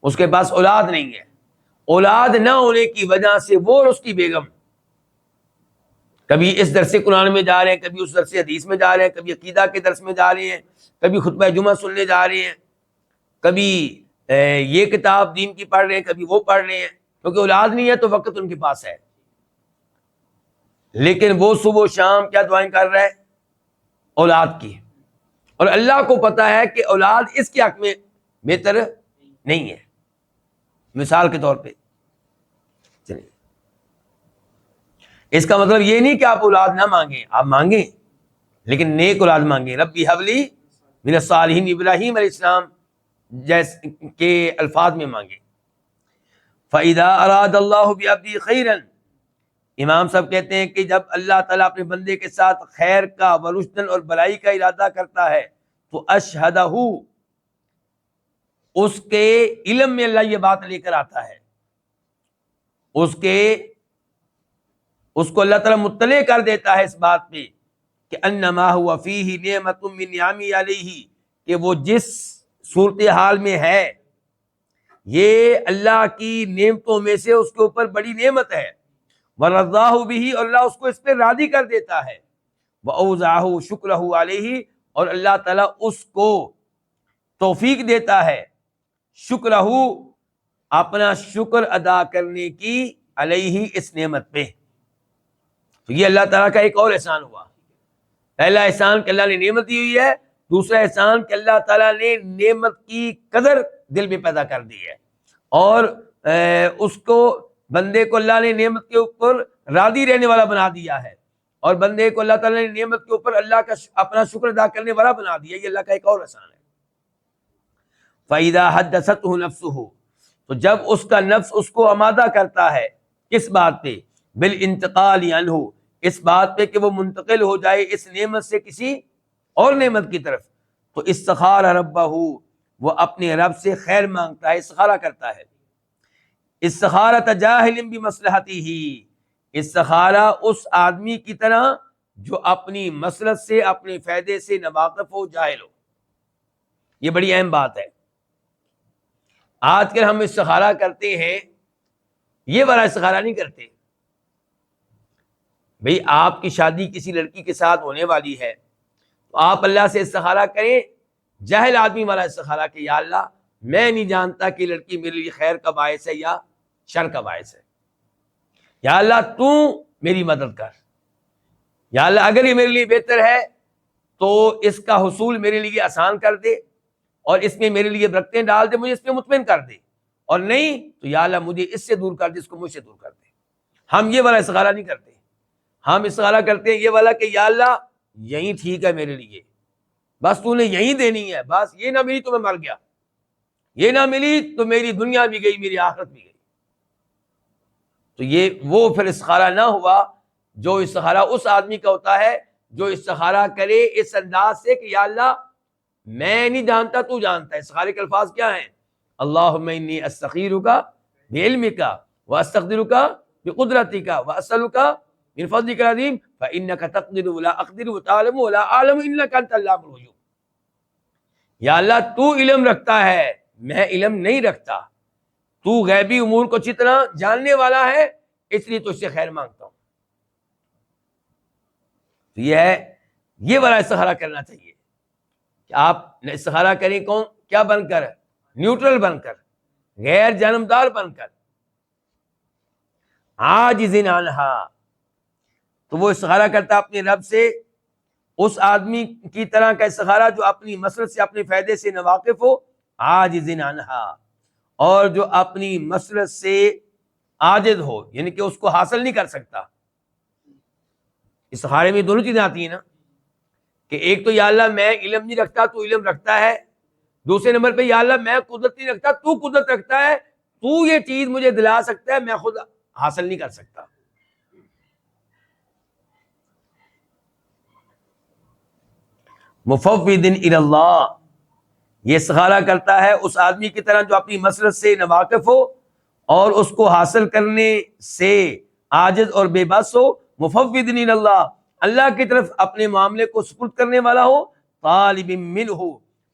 Speaker 1: اس کے پاس اولاد نہیں ہے، اولاد نہ ہونے کی وجہ سے وہ اور اس کی بیگم کبھی اس درس قرآن میں جا رہے ہیں، کبھی اس درس حدیث میں جا رہے ہیں، کبھی عقیدہ کے درس میں جا رہے ہیں، کبھی خطبہ جمعہ سننے جا رہے ہیں، کبھی یہ کتاب دین کی پڑھ رہے ہیں، کبھی وہ پڑھ رہے ہیں. کیونکہ اولاد نہیں ہے تو وقت ان کے پاس ہے، لیکن وہ صبح و شام کیا دعائیں کر رہا ہے؟ اولاد کی. اور اللہ کو پتا ہے کہ اولاد اس کے حق میں بہتر نہیں ہے. مثال کے طور پہ چلیے، اس کا مطلب یہ نہیں کہ آپ اولاد نہ مانگیں، آپ مانگیں لیکن نیک اولاد مانگیں. ربی حبلی من الصالحین، ابراہیم علیہ السلام جیسے کے الفاظ میں مانگیں. فَإِذَا أَرَادَ اللَّهُ بِعَبْدِهِ خَيْرًا، امام صاحب کہتے ہیں کہ جب اللہ تعالیٰ اپنے بندے کے ساتھ خیر کا، ورشدن اور بلائی کا ارادہ کرتا ہے تو اشہدہ، اس کے علم میں اللہ یہ بات لے کر آتا ہے، اس کو اللہ تعالیٰ مطلع کر دیتا ہے اس بات پہ کہ انما هو فیہ نعمت من نعمی علیہ، کہ وہ جس صورتحال میں ہے یہ اللہ کی نعمتوں میں سے اس کے اوپر بڑی نعمت ہے. وَرَضَّاهُ بِهِ، اور اللہ اس کو اس پہ راضی کر دیتا ہے. وَأَوْزَعَهُ شُكْرَهُ عَلَيْهِ، اور اللہ تعالیٰ اس کو توفیق دیتا ہے شکرہ، اپنا شکر ادا کرنے کی، علیہ اس نعمت پہ. تو یہ اللہ تعالیٰ کا ایک اور احسان ہوا. پہلا احسان کہ اللہ نے نعمت دی ہوئی ہے، دوسرا احسان کہ اللہ تعالیٰ نے نعمت کی قدر دل میں پیدا کر دی ہے، اور اس کو، بندے کو اللہ نے نعمت کے اوپر راضی رہنے والا بنا دیا ہے، اور بندے کو اللہ تعالیٰ نے نعمت کے اوپر اللہ کا اپنا شکر ادا کرنے والا بنا دیا. یہ اللہ کا ایک اور احسان ہے. فَإِذَا حَدَّثَتْهُ نَفْسُهُ، تو جب اس کا نفس اس کو آمادہ کرتا ہے کس بات پہ؟ بالانتقال عنہ، اس بات پہ کہ وہ منتقل ہو جائے اس نعمت سے کسی اور نعمت کی طرف، تو استخار ربہ، وہ اپنے رب سے خیر مانگتا ہے، استخارہ کرتا ہے. استخارۃ جاہل بمصلحتہ، استخارہ اس آدمی کی طرح جو اپنی مصلحت سے، اپنے فائدے سے ناواقف ہو، جاہل ہو. یہ بڑی اہم بات ہے. آج کل ہم استخارہ کرتے ہیں، یہ والا استخارہ نہیں کرتے. بھئی آپ کی شادی کسی لڑکی کے ساتھ ہونے والی ہے تو آپ اللہ سے استخارہ کریں جاہل آدمی والا استخارہ کہ یا اللہ میں نہیں جانتا کہ لڑکی میرے لیے خیر کا باعث ہے یا شر کا باعث ہے، یا اللہ تو میری مدد کر، یا اللہ اگر یہ میرے لیے بہتر ہے تو اس کا حصول میرے لیے آسان کر دے، اور اس میں میرے لیے برکتیں ڈال دے، مجھے اس پہ مطمئن کر دے، اور نہیں تو یا اللہ مجھے اس سے دور کر دے، اس کو مجھ سے دور کر دے. ہم یہ والا استخارہ نہیں کرتے. ہم استخارہ کرتے ہیں یہ والا کہ یا اللہ یہی ٹھیک ہے میرے لیے، بس تو نے یہی دینی ہے، بس یہ نہ ملی تو میں مر گیا، یہ نہ ملی تو میری دنیا بھی گئی، میری آخرت بھی گئی. تو یہ وہ پھر استخارہ نہ ہوا جو استخارہ اس آدمی کا ہوتا ہے جو استخارہ کرے اس انداز سے کہ یا اللہ میں نہیں جانتا تو جانتا ہے. استخارے کے الفاظ کیا ہیں؟ اللہم انی استخیرک بعلمک واستقدرک بقدرتک واسألک من فضلک العظیم فانک تقدر ولا اقدر وتعلم ولا اعلم انک انت علام الغیوب. یا اللہ تو علم رکھتا ہے، میں علم نہیں رکھتا، تو غیبی امور کو اچھی طرح جاننے والا ہے، اس لیے تو اس سے خیر مانگتا ہوں. تو یہ ہے، یہ والا استخارہ کرنا چاہیے کہ آپ استخارہ کریں کون؟ کیا بن کر؟ نیوٹرل بن کر، غیر جانبدار بن کر. عاجز عنہا، تو وہ استخارہ کرتا اپنے رب سے اس آدمی کی طرح کا استخارہ جو اپنی مصلحت سے، اپنے فائدے سے ناواقف ہو. عاجز عنہا، اور جو اپنی مصلحت سے عاجز ہو، یعنی کہ اس کو حاصل نہیں کر سکتا. استخارے میں دونوں چیزیں آتی ہیں نا، کہ ایک تو یا اللہ میں علم نہیں رکھتا تو علم رکھتا ہے، دوسرے نمبر پہ یا اللہ میں قدرت نہیں رکھتا تو قدرت رکھتا ہے، تو یہ چیز مجھے دلا سکتا ہے، میں خود حاصل نہیں کر سکتا. مفوض الی اللہ، یہ استخارہ کرتا ہے اس آدمی کی طرح جو اپنی مسلک سے ناواقف ہو اور اس کو حاصل کرنے سے عاجز اور بے بس ہو، مفوض اللہ، اللہ کی طرف اپنے معاملے کو سپرد کرنے والا ہو، طالب منہ،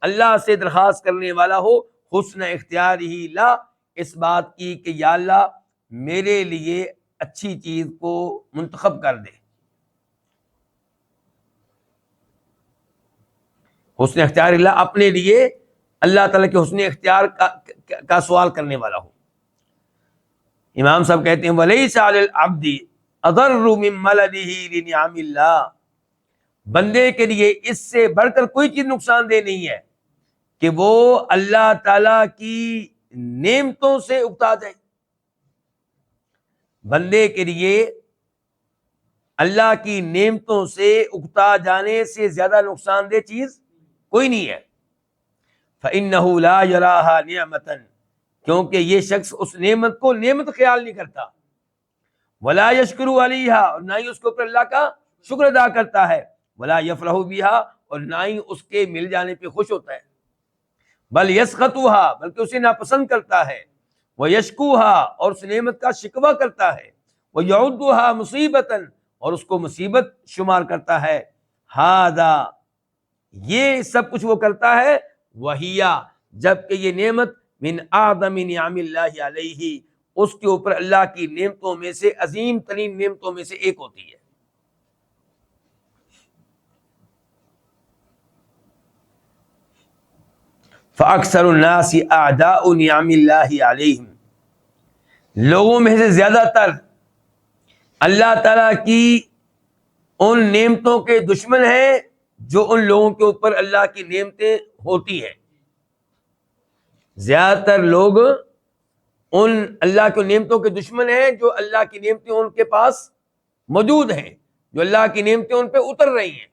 Speaker 1: اللہ سے درخواست کرنے والا ہو، حسن اختیار ہی لا، اس بات کی کہ یا اللہ میرے لیے اچھی چیز کو منتخب کر دے۔ حسن اختیار اللہ، اپنے لیے اللہ تعالیٰ کے حسن اختیار کا سوال کرنے والا ہو۔ امام صاحب کہتے ہیں وَلَيْسَ عَلَى الْعَبْدِ أَضَرُّ مِن مَلَدِهِ لِنِعَمِ اللَّهِ، بندے کے لیے اس سے بڑھ کر کوئی چیز نقصان دہ نہیں ہے کہ وہ اللہ تعالیٰ کی نعمتوں سے اکتا جائے۔ بندے کے لیے اللہ کی نعمتوں سے اکتا جانے سے زیادہ نقصان دہ چیز کوئی نہیں ہے۔ فَإِنَّهُ لَا يَرَاهَا نِعْمَةً، کیونکہ یہ شخص اس نعمت کو نعمت خیال نہیں کرتا، وَلَا يَشْكُرُ عَلَيْهَا، اور نہ ہی اس کے اوپر اللہ کا شکر ادا کرتا ہے، وَلَا يَفْرَحُ بِهَا، اور نہ ہی اس کے مل جانے پہ خوش ہوتا ہے، بل يَسْخَطُهَا، بلکہ اسے ناپسند کرتا ہے، وَيَشْكُوهَا، اور اس نعمت کا شکوہ کرتا ہے، وَيَعُدُّهَا مُصِيبَةً، اور اس کو مصیبت شمار کرتا ہے۔ هَذَا، یہ سب کچھ وہ کرتا ہے، وَهِيَ، جبکہ یہ نعمت من اعظم نعم اللہ علیہ، اس کے اوپر اللہ کی نعمتوں میں سے عظیم ترین نعمتوں میں سے ایک ہوتی ہے۔ فاکثر الناس اعداء نعم اللہ علیہم، لوگوں میں سے زیادہ تر اللہ تعالیٰ کی ان نعمتوں کے دشمن ہیں جو ان لوگوں کے اوپر اللہ کی نعمتیں ہوتی ہیں۔ زیادہ تر لوگ ان اللہ کی نعمتوں کے دشمن ہیں جو اللہ کی نعمتیں ان کے پاس موجود ہیں، جو اللہ کی نعمتیں ان پہ اتر رہی ہیں۔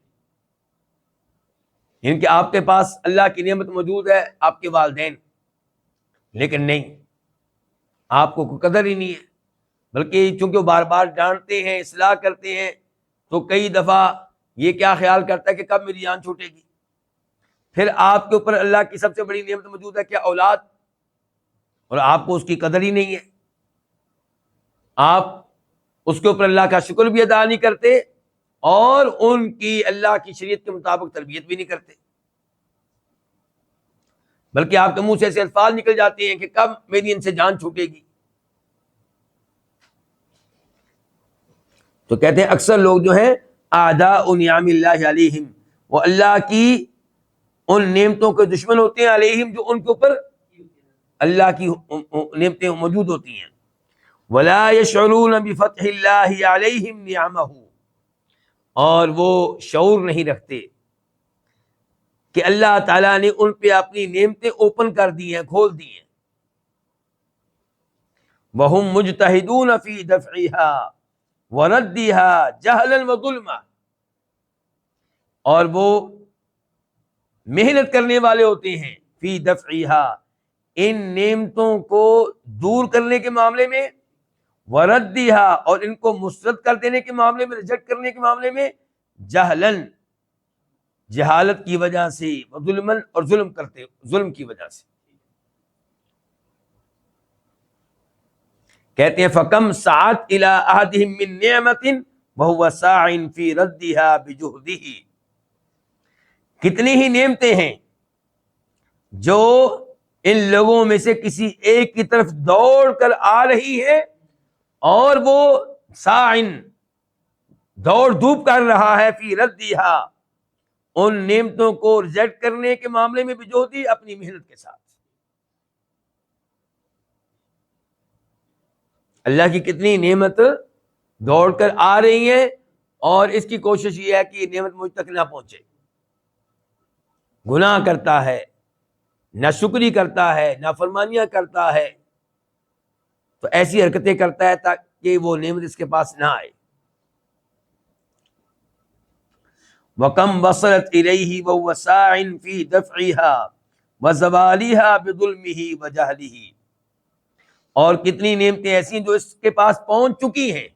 Speaker 1: یعنی کہ آپ کے پاس اللہ کی نعمت موجود ہے، آپ کے والدین، لیکن نہیں، آپ کو کوئی قدر ہی نہیں ہے، بلکہ چونکہ وہ بار بار ڈانٹتے ہیں، اصلاح کرتے ہیں، تو کئی دفعہ یہ کیا خیال کرتا ہے کہ کب میری جان چھوٹے گی۔ پھر آپ کے اوپر اللہ کی سب سے بڑی نعمت موجود ہے کیا؟ اولاد، اور آپ کو اس کی قدر ہی نہیں ہے، آپ اس کے اوپر اللہ کا شکر بھی ادا نہیں کرتے اور ان کی اللہ کی شریعت کے مطابق تربیت بھی نہیں کرتے، بلکہ آپ کے منہ سے ایسے الفاظ نکل جاتے ہیں کہ کب میری ان سے جان چھوٹے گی۔ تو کہتے ہیں اکثر لوگ جو ہیں اعداء نعم اللہ علیہم، وہ اللہ کی ان نعمتوں کے دشمن ہوتے ہیں، علیہم، جو ان کے اوپر اللہ کی نعمتیں موجود ہوتی ہیں۔ ولا یشعرون بفتح اللہ علیہم نعمہ، اور وہ شعور نہیں رکھتے کہ اللہ تعالیٰ نے ان پہ اپنی نعمتیں اوپن کر دی ہیں، کھول دی ہیں۔ وہم مجتہدون فی دفعها وردها جہلا وظلما، اور وہ محنت کرنے والے ہوتے ہیں فی دفعها، ان نعمتوں کو دور کرنے کے معاملے میں، وردها، اور ان کو مسترد کر دینے کے معاملے میں، ریجیکٹ کرنے کے معاملے میں، جہلن، جہالت کی وجہ سے، وظلمن، اور ظلم کی وجہ سے۔ کہتے ہیں فَكَمْ سَعَتْ إِلَىٰ أَحَدِهِم مِّن نِّعْمَةٍ وَهُوَ سَاعٍ فِي رَدِّهَا بِجُهْدِهِ، کتنی ہی نعمتیں ہیں جو ان لوگوں میں سے کسی ایک کی طرف دوڑ کر آ رہی ہے، اور وہ ساعٍ، دوڑ دھوپ کر رہا ہے، فی ردِّهَا، ان نعمتوں کو ریجیکٹ کرنے کے معاملے میں بجہدی، اپنی محنت کے ساتھ۔ اللہ کی کتنی نعمت دوڑ کر آ رہی ہیں، اور اس کی کوشش یہ ہے کہ یہ نعمت مجھ تک نہ پہنچے۔ گناہ کرتا ہے، ناشکری کرتا ہے، نافرمانیاں کرتا ہے، تو ایسی حرکتیں کرتا ہے تاکہ وہ نعمت اس کے پاس نہ آئے۔ وَكَمْ وَصَلَتْ إِلَيْهِ وَهُوَ سَاعٍ فِي دَفْعِهَا وَزَوَالِهَا بِظُلْمِهِ وَجَهْلِهِ، اور کتنی نعمتیں ایسی ہیں جو اس کے پاس پہنچ چکی ہیں،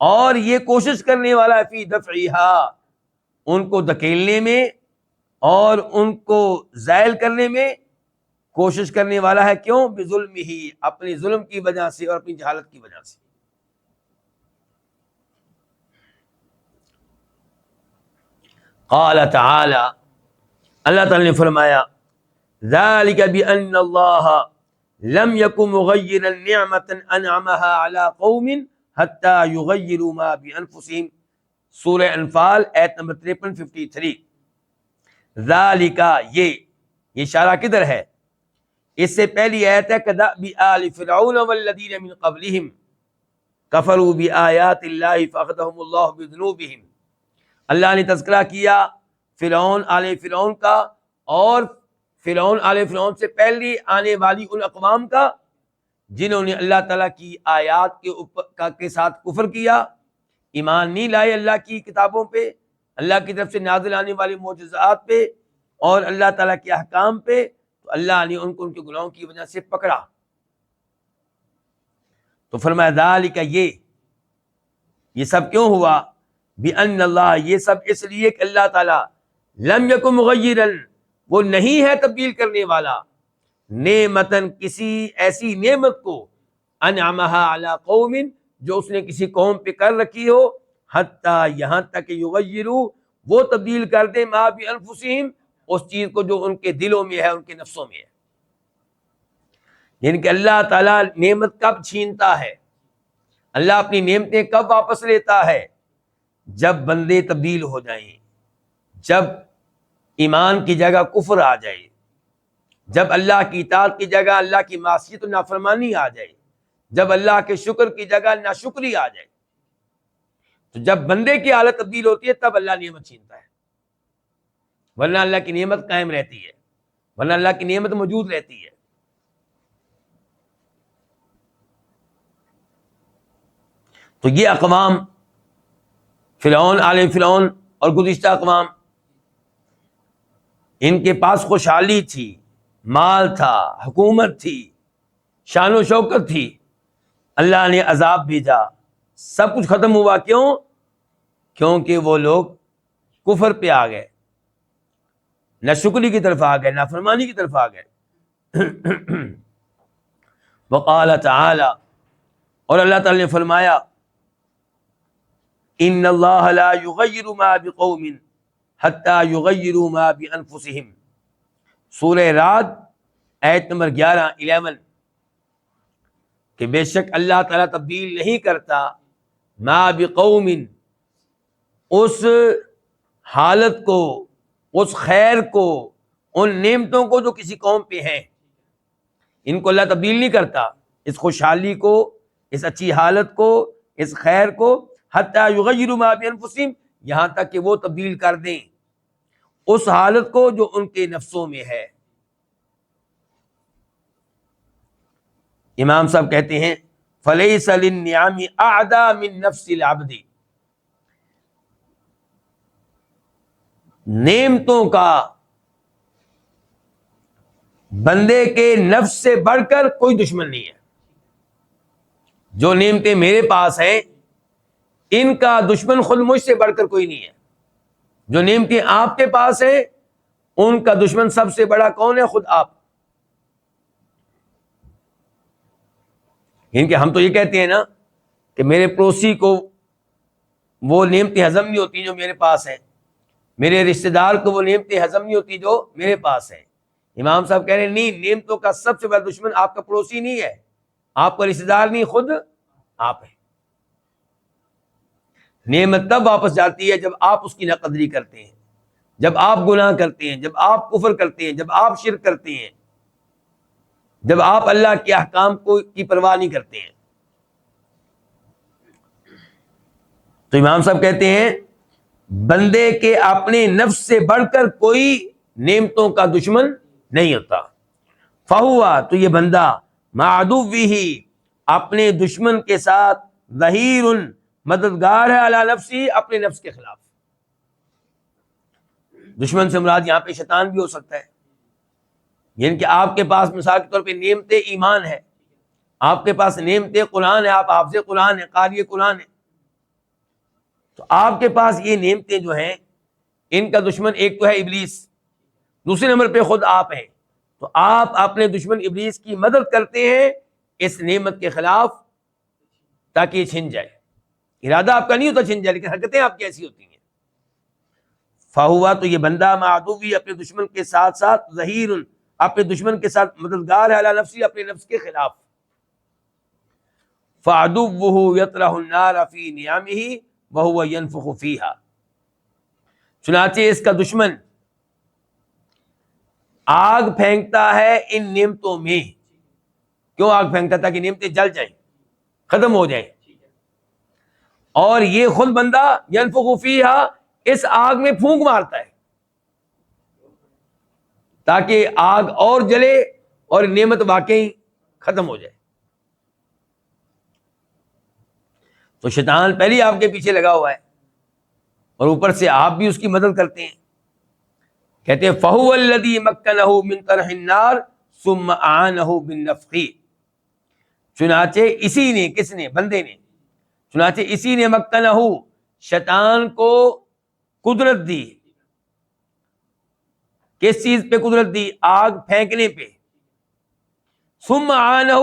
Speaker 1: اور یہ کوشش کرنے والا ہے فی دفعها، ان کو دھکیلنے میں، اور ان کو زائل کرنے میں کوشش کرنے والا ہے. کیوں؟ بظلمہ، اپنی ظلم کی وجہ سے اور اپنی جہالت کی وجہ سے. قال تعالی، اللہ تعالی نے فرمایا، ذلك بأن اللہ لم يكن مغيرا نعمة انعمها على قوم حتى يغيروا ما بانفسهم. سورہ انفال ایت نمبر 53 ذالک، یہ اشارہ کدھر ہے؟ اس سے پہلی آیت ہے کدأب آل فرعون والذین من قبلہم کفروا بآیات اللہ فاخذہم اللہ بذنوبہم. اللہ نے تذکرہ کیا فرعون آل فرعون کا اور فرعون آل فرعون سے پہلی آنے والی ان اقوام کا جنہوں نے اللہ تعالیٰ کی آیات کے ساتھ کفر کیا، ایمان نہیں لائے اللہ کی کتابوں پہ، اللہ کی طرف سے نازل آنے والے معجزات پہ اور اللہ تعالیٰ کے احکام پہ. تو اللہ نے ان کو ان کے گناہوں کی وجہ سے پکڑا. تو فرمایا ذالک، یہ سب کیوں ہوا؟ بِأَنَّ اللہ، یہ سب اس لیے کہ اللہ تعالیٰ لم یکن مغیرا، وہ نہیں ہے تبدیل کرنے والا، نعمتن، کسی ایسی نعمت کو، انعمہا علی قوم، جو اس نے کسی قوم پہ کر رکھی ہو، حتیٰ، یہاں تک کہ یغیروا، وہ تبدیل کر دیں، ما بانفسہم، اس چیز کو جو ان کے دلوں میں ہے، ان کے نفسوں میں ہے. یعنی کہ اللہ تعالیٰ نعمت کب چھینتا ہے، اللہ اپنی نعمتیں کب واپس لیتا ہے؟ جب بندے تبدیل ہو جائیں، جب ایمان کی جگہ کفر آ جائے، جب اللہ کی اطاعت کی جگہ اللہ کی معصیت و نافرمانی آ جائے، جب اللہ کے شکر کی جگہ ناشکری آ جائے. تو جب بندے کی حالت تبدیل ہوتی ہے تب اللہ نعمت چھینتا ہے، ورنہ اللہ کی نعمت قائم رہتی ہے، ورنہ اللہ کی نعمت موجود رہتی ہے. تو یہ اقوام، فرعون آل فرعون اور گزشتہ اقوام، ان کے پاس خوشحالی تھی، مال تھا، حکومت تھی، شان و شوکت تھی. اللہ نے عذاب بھیجا، سب کچھ ختم ہوا. کیوں؟ کیونکہ وہ لوگ کفر پہ آ گئے، ناشکری کی طرف آ گئے، نافرمانی کی طرف آ گئے. وقال تعالی، اور اللہ تعالی نے فرمایا، ان اللہ لا یغیر ما بقوم حتی یغیروا ما بانفسہم. سورہ رعد ایت نمبر 11 کہ بے شک اللہ تعالیٰ تبدیل نہیں کرتا ما بقوم، اس حالت کو، اس خیر کو، ان نعمتوں کو جو کسی قوم پہ ہیں، ان کو اللہ تبدیل نہیں کرتا، اس خوشحالی کو، اس اچھی حالت کو، اس خیر کو، حتی یغیروا ما بانفسہم، یہاں تک کہ وہ تبدیل کر دیں اس حالت کو جو ان کے نفسوں میں ہے. امام صاحب کہتے ہیں فلیس للنعم اعدى من نفس العبد، نعمتوں کا بندے کے نفس سے بڑھ کر کوئی دشمن نہیں ہے. جو نعمتیں میرے پاس ہیں ان کا دشمن خود مجھ سے بڑھ کر کوئی نہیں ہے. جو نعمتیں آپ کے پاس ہیں ان کا دشمن سب سے بڑا کون ہے؟ خود آپ. ان کے ہم تو یہ کہتے ہیں نا کہ میرے پڑوسی کو وہ نعمتیں ہضم نہیں ہوتی جو میرے پاس ہیں، میرے رشتہ دار کو وہ نعمتیں ہضم نہیں ہوتی جو میرے پاس ہیں. امام صاحب کہہ رہے ہیں نہیں، نعمتوں کا سب سے بڑا دشمن آپ کا پڑوسی نہیں ہے، آپ کا رشتہ دار نہیں، خود آپ ہیں. نعمت تب واپس جاتی ہے جب آپ اس کی ناقدری کرتے ہیں، جب آپ گناہ کرتے ہیں، جب آپ کفر کرتے ہیں، جب آپ شرک کرتے ہیں، جب آپ اللہ کے احکام کی پرواہ نہیں کرتے ہیں. تو امام صاحب کہتے ہیں بندے کے اپنے نفس سے بڑھ کر کوئی نعمتوں کا دشمن نہیں ہوتا. فہوا، تو یہ بندہ، مع عدوہ، اپنے دشمن کے ساتھ، ظہیر، مددگار ہے، علی نفسی، اپنے نفس کے خلاف. دشمن سے مراد یہاں پہ شیطان بھی ہو سکتا ہے. یعنی کہ آپ کے پاس مثال کے طور پہ نعمت ایمان ہے، آپ کے پاس نعمت قرآن ہے، آپ حافظ قرآن ہیں، قاری قرآن ہیں، تو آپ کے پاس یہ نعمتیں جو ہیں ان کا دشمن ایک تو ہے ابلیس، دوسرے نمبر پہ خود آپ ہیں، تو آپ اپنے دشمن ابلیس کی مدد کرتے ہیں اس نعمت کے خلاف تاکہ یہ چھن جائے. ارادہ آپ کا نہیں ہوتا چھن جائے، لیکن حرکتیں آپ کی ایسی ہوتی ہیں. فہوا، تو یہ بندہ معدوی اپنے دشمن کے ساتھ ساتھ ظہیر، اپنے دشمن کے ساتھ مددگار ہے، علی نفسی، اپنے نفس کے خلاف. فعدوہ یطرح النار فی نیامہ وہو ینفخ فیہا، چنانچہ اس کا دشمن آگ پھینکتا ہے ان نعمتوں میں. کیوں آگ پھینکتا؟ تاکہ نعمتیں جل جائیں، ختم ہو جائیں. اور یہ خود بندہ ینفخ فیہا اس آگ میں پھونک مارتا ہے تاکہ آگ اور جلے اور نعمت واقعی ختم ہو جائے. تو شیطان پہلے ہی آپ کے پیچھے لگا ہوا ہے اور اوپر سے آپ بھی اس کی مدد کرتے ہیں. کہتے ہیں فَهُوَ الَّذِي مَكَّنَهُ مِن طَرْحِ النَّارِ ثُمَّ أَعَانَهُ بِالنَّفْخِ، چنانچہ اسی نے، کس نے؟ بندے نے. چنانچہ اسی نے مکنہ، شیطان کو قدرت دی. کس چیز پہ قدرت دی؟ آگ پھینکنے پہ. ثم اعانہ،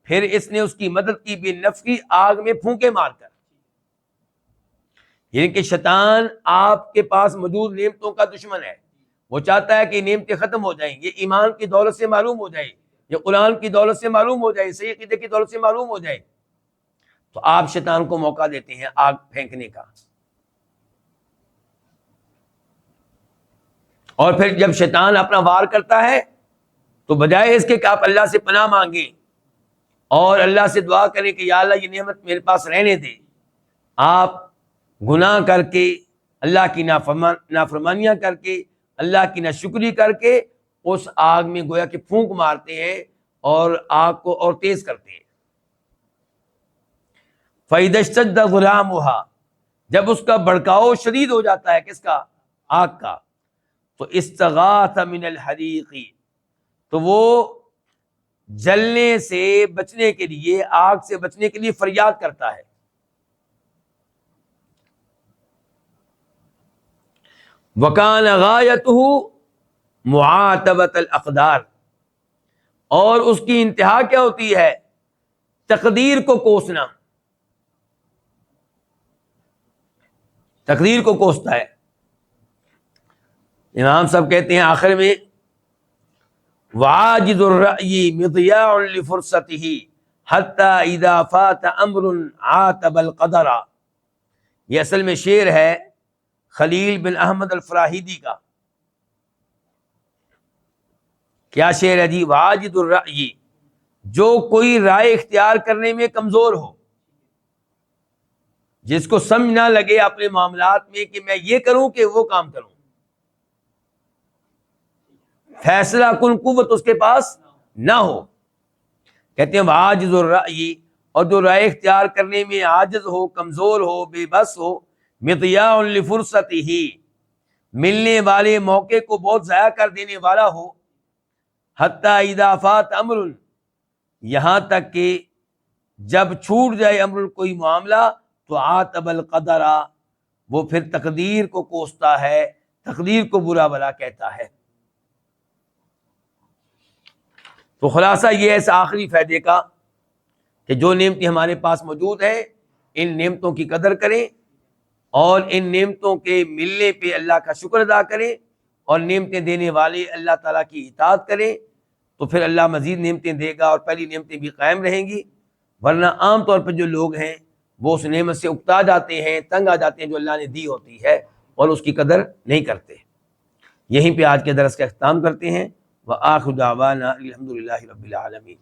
Speaker 1: پھر اس نے اس کی مدد کی بالنفخ، آگ میں پھونکے مار کر. یعنی کہ شیطان آپ کے پاس موجود نعمتوں کا دشمن ہے. وہ چاہتا ہے کہ نعمتیں ختم ہو جائیں، یہ ایمان کی دولت سے معلوم ہو جائے، یہ قرآن کی دولت سے معلوم ہو جائے، صحیح عقیدے کی دولت سے معلوم ہو جائے. تو آپ شیطان کو موقع دیتے ہیں آگ پھینکنے کا. اور پھر جب شیطان اپنا وار کرتا ہے تو بجائے اس کے کہ آپ اللہ سے پناہ مانگیں اور اللہ سے دعا کریں کہ یا اللہ یہ نعمت میرے پاس رہنے دے، آپ گناہ کر کے، اللہ کی نافرمانیاں کر کے، اللہ کی ناشکری کر کے اس آگ میں گویا کہ پھونک مارتے ہیں اور آگ کو اور تیز کرتے ہیں. فَإِذَا اشْتَدَّ غُلَامُهَا، جب اس کا بھڑکاؤ شدید ہو جاتا ہے، کس کا؟ آگ کا. تو استغاث من الحریق، تو وہ جلنے سے بچنے کے لیے، آگ سے بچنے کے لیے فریاد کرتا ہے. وَكَانَ غَایَتُهُ مُعَاتَبَةَ الْأَقْدَارِ، اور اس کی انتہا کیا ہوتی ہے؟ تقدیر کو کوسنا. تقدیر کو کوستا ہے. امام صاحب کہتے ہیں آخر میں وَعَاجِزُ الرَّأْيِ مِضْيَاعٌ لِفُرْصَتِهِ حَتَّى إِذَا فَاتَ أَمْرٌ عَاتَبَ الْقَدَرَ. یہ اصل میں شعر ہے خلیل بن احمد الفراہیدی کا. کیا شعر ہے جی؟ وَعَاجِزُ الرَّأْيِ، جو کوئی رائے اختیار کرنے میں کمزور ہو، جس کو سمجھ نہ لگے اپنے معاملات میں کہ میں یہ کروں کہ وہ کام کروں، فیصلہ کن قوت اس کے پاس نہ ہو. کہتے ہیں وعاجز الرأی، اور جو رائے اختیار کرنے میں عاجز ہو، کمزور ہو، بے بس ہو، مضیاع لفرصتہ، ملنے والے موقع کو بہت ضائع کر دینے والا ہو، حتی اذا فات امر، یہاں تک کہ جب چھوٹ جائے امر، کوئی معاملہ، تو عاتب القدر، وہ پھر تقدیر کو کوستا ہے، تقدیر کو برا بھلا کہتا ہے. تو خلاصہ یہ ہے اس آخری فائدے کا کہ جو نعمتیں ہمارے پاس موجود ہیں ان نعمتوں کی قدر کریں اور ان نعمتوں کے ملنے پہ اللہ کا شکر ادا کریں اور نعمتیں دینے والے اللہ تعالیٰ کی اطاعت کریں، تو پھر اللہ مزید نعمتیں دے گا اور پہلی نعمتیں بھی قائم رہیں گی. ورنہ عام طور پہ جو لوگ ہیں وہ اس نعمت سے اکتا جاتے ہیں، تنگ آ جاتے ہیں جو اللہ نے دی ہوتی ہے، اور اس کی قدر نہیں کرتے. یہیں پہ آج کے درس کا اختتام کرتے ہیں. وآخر دعوانا الحمد للہ رب العالمین.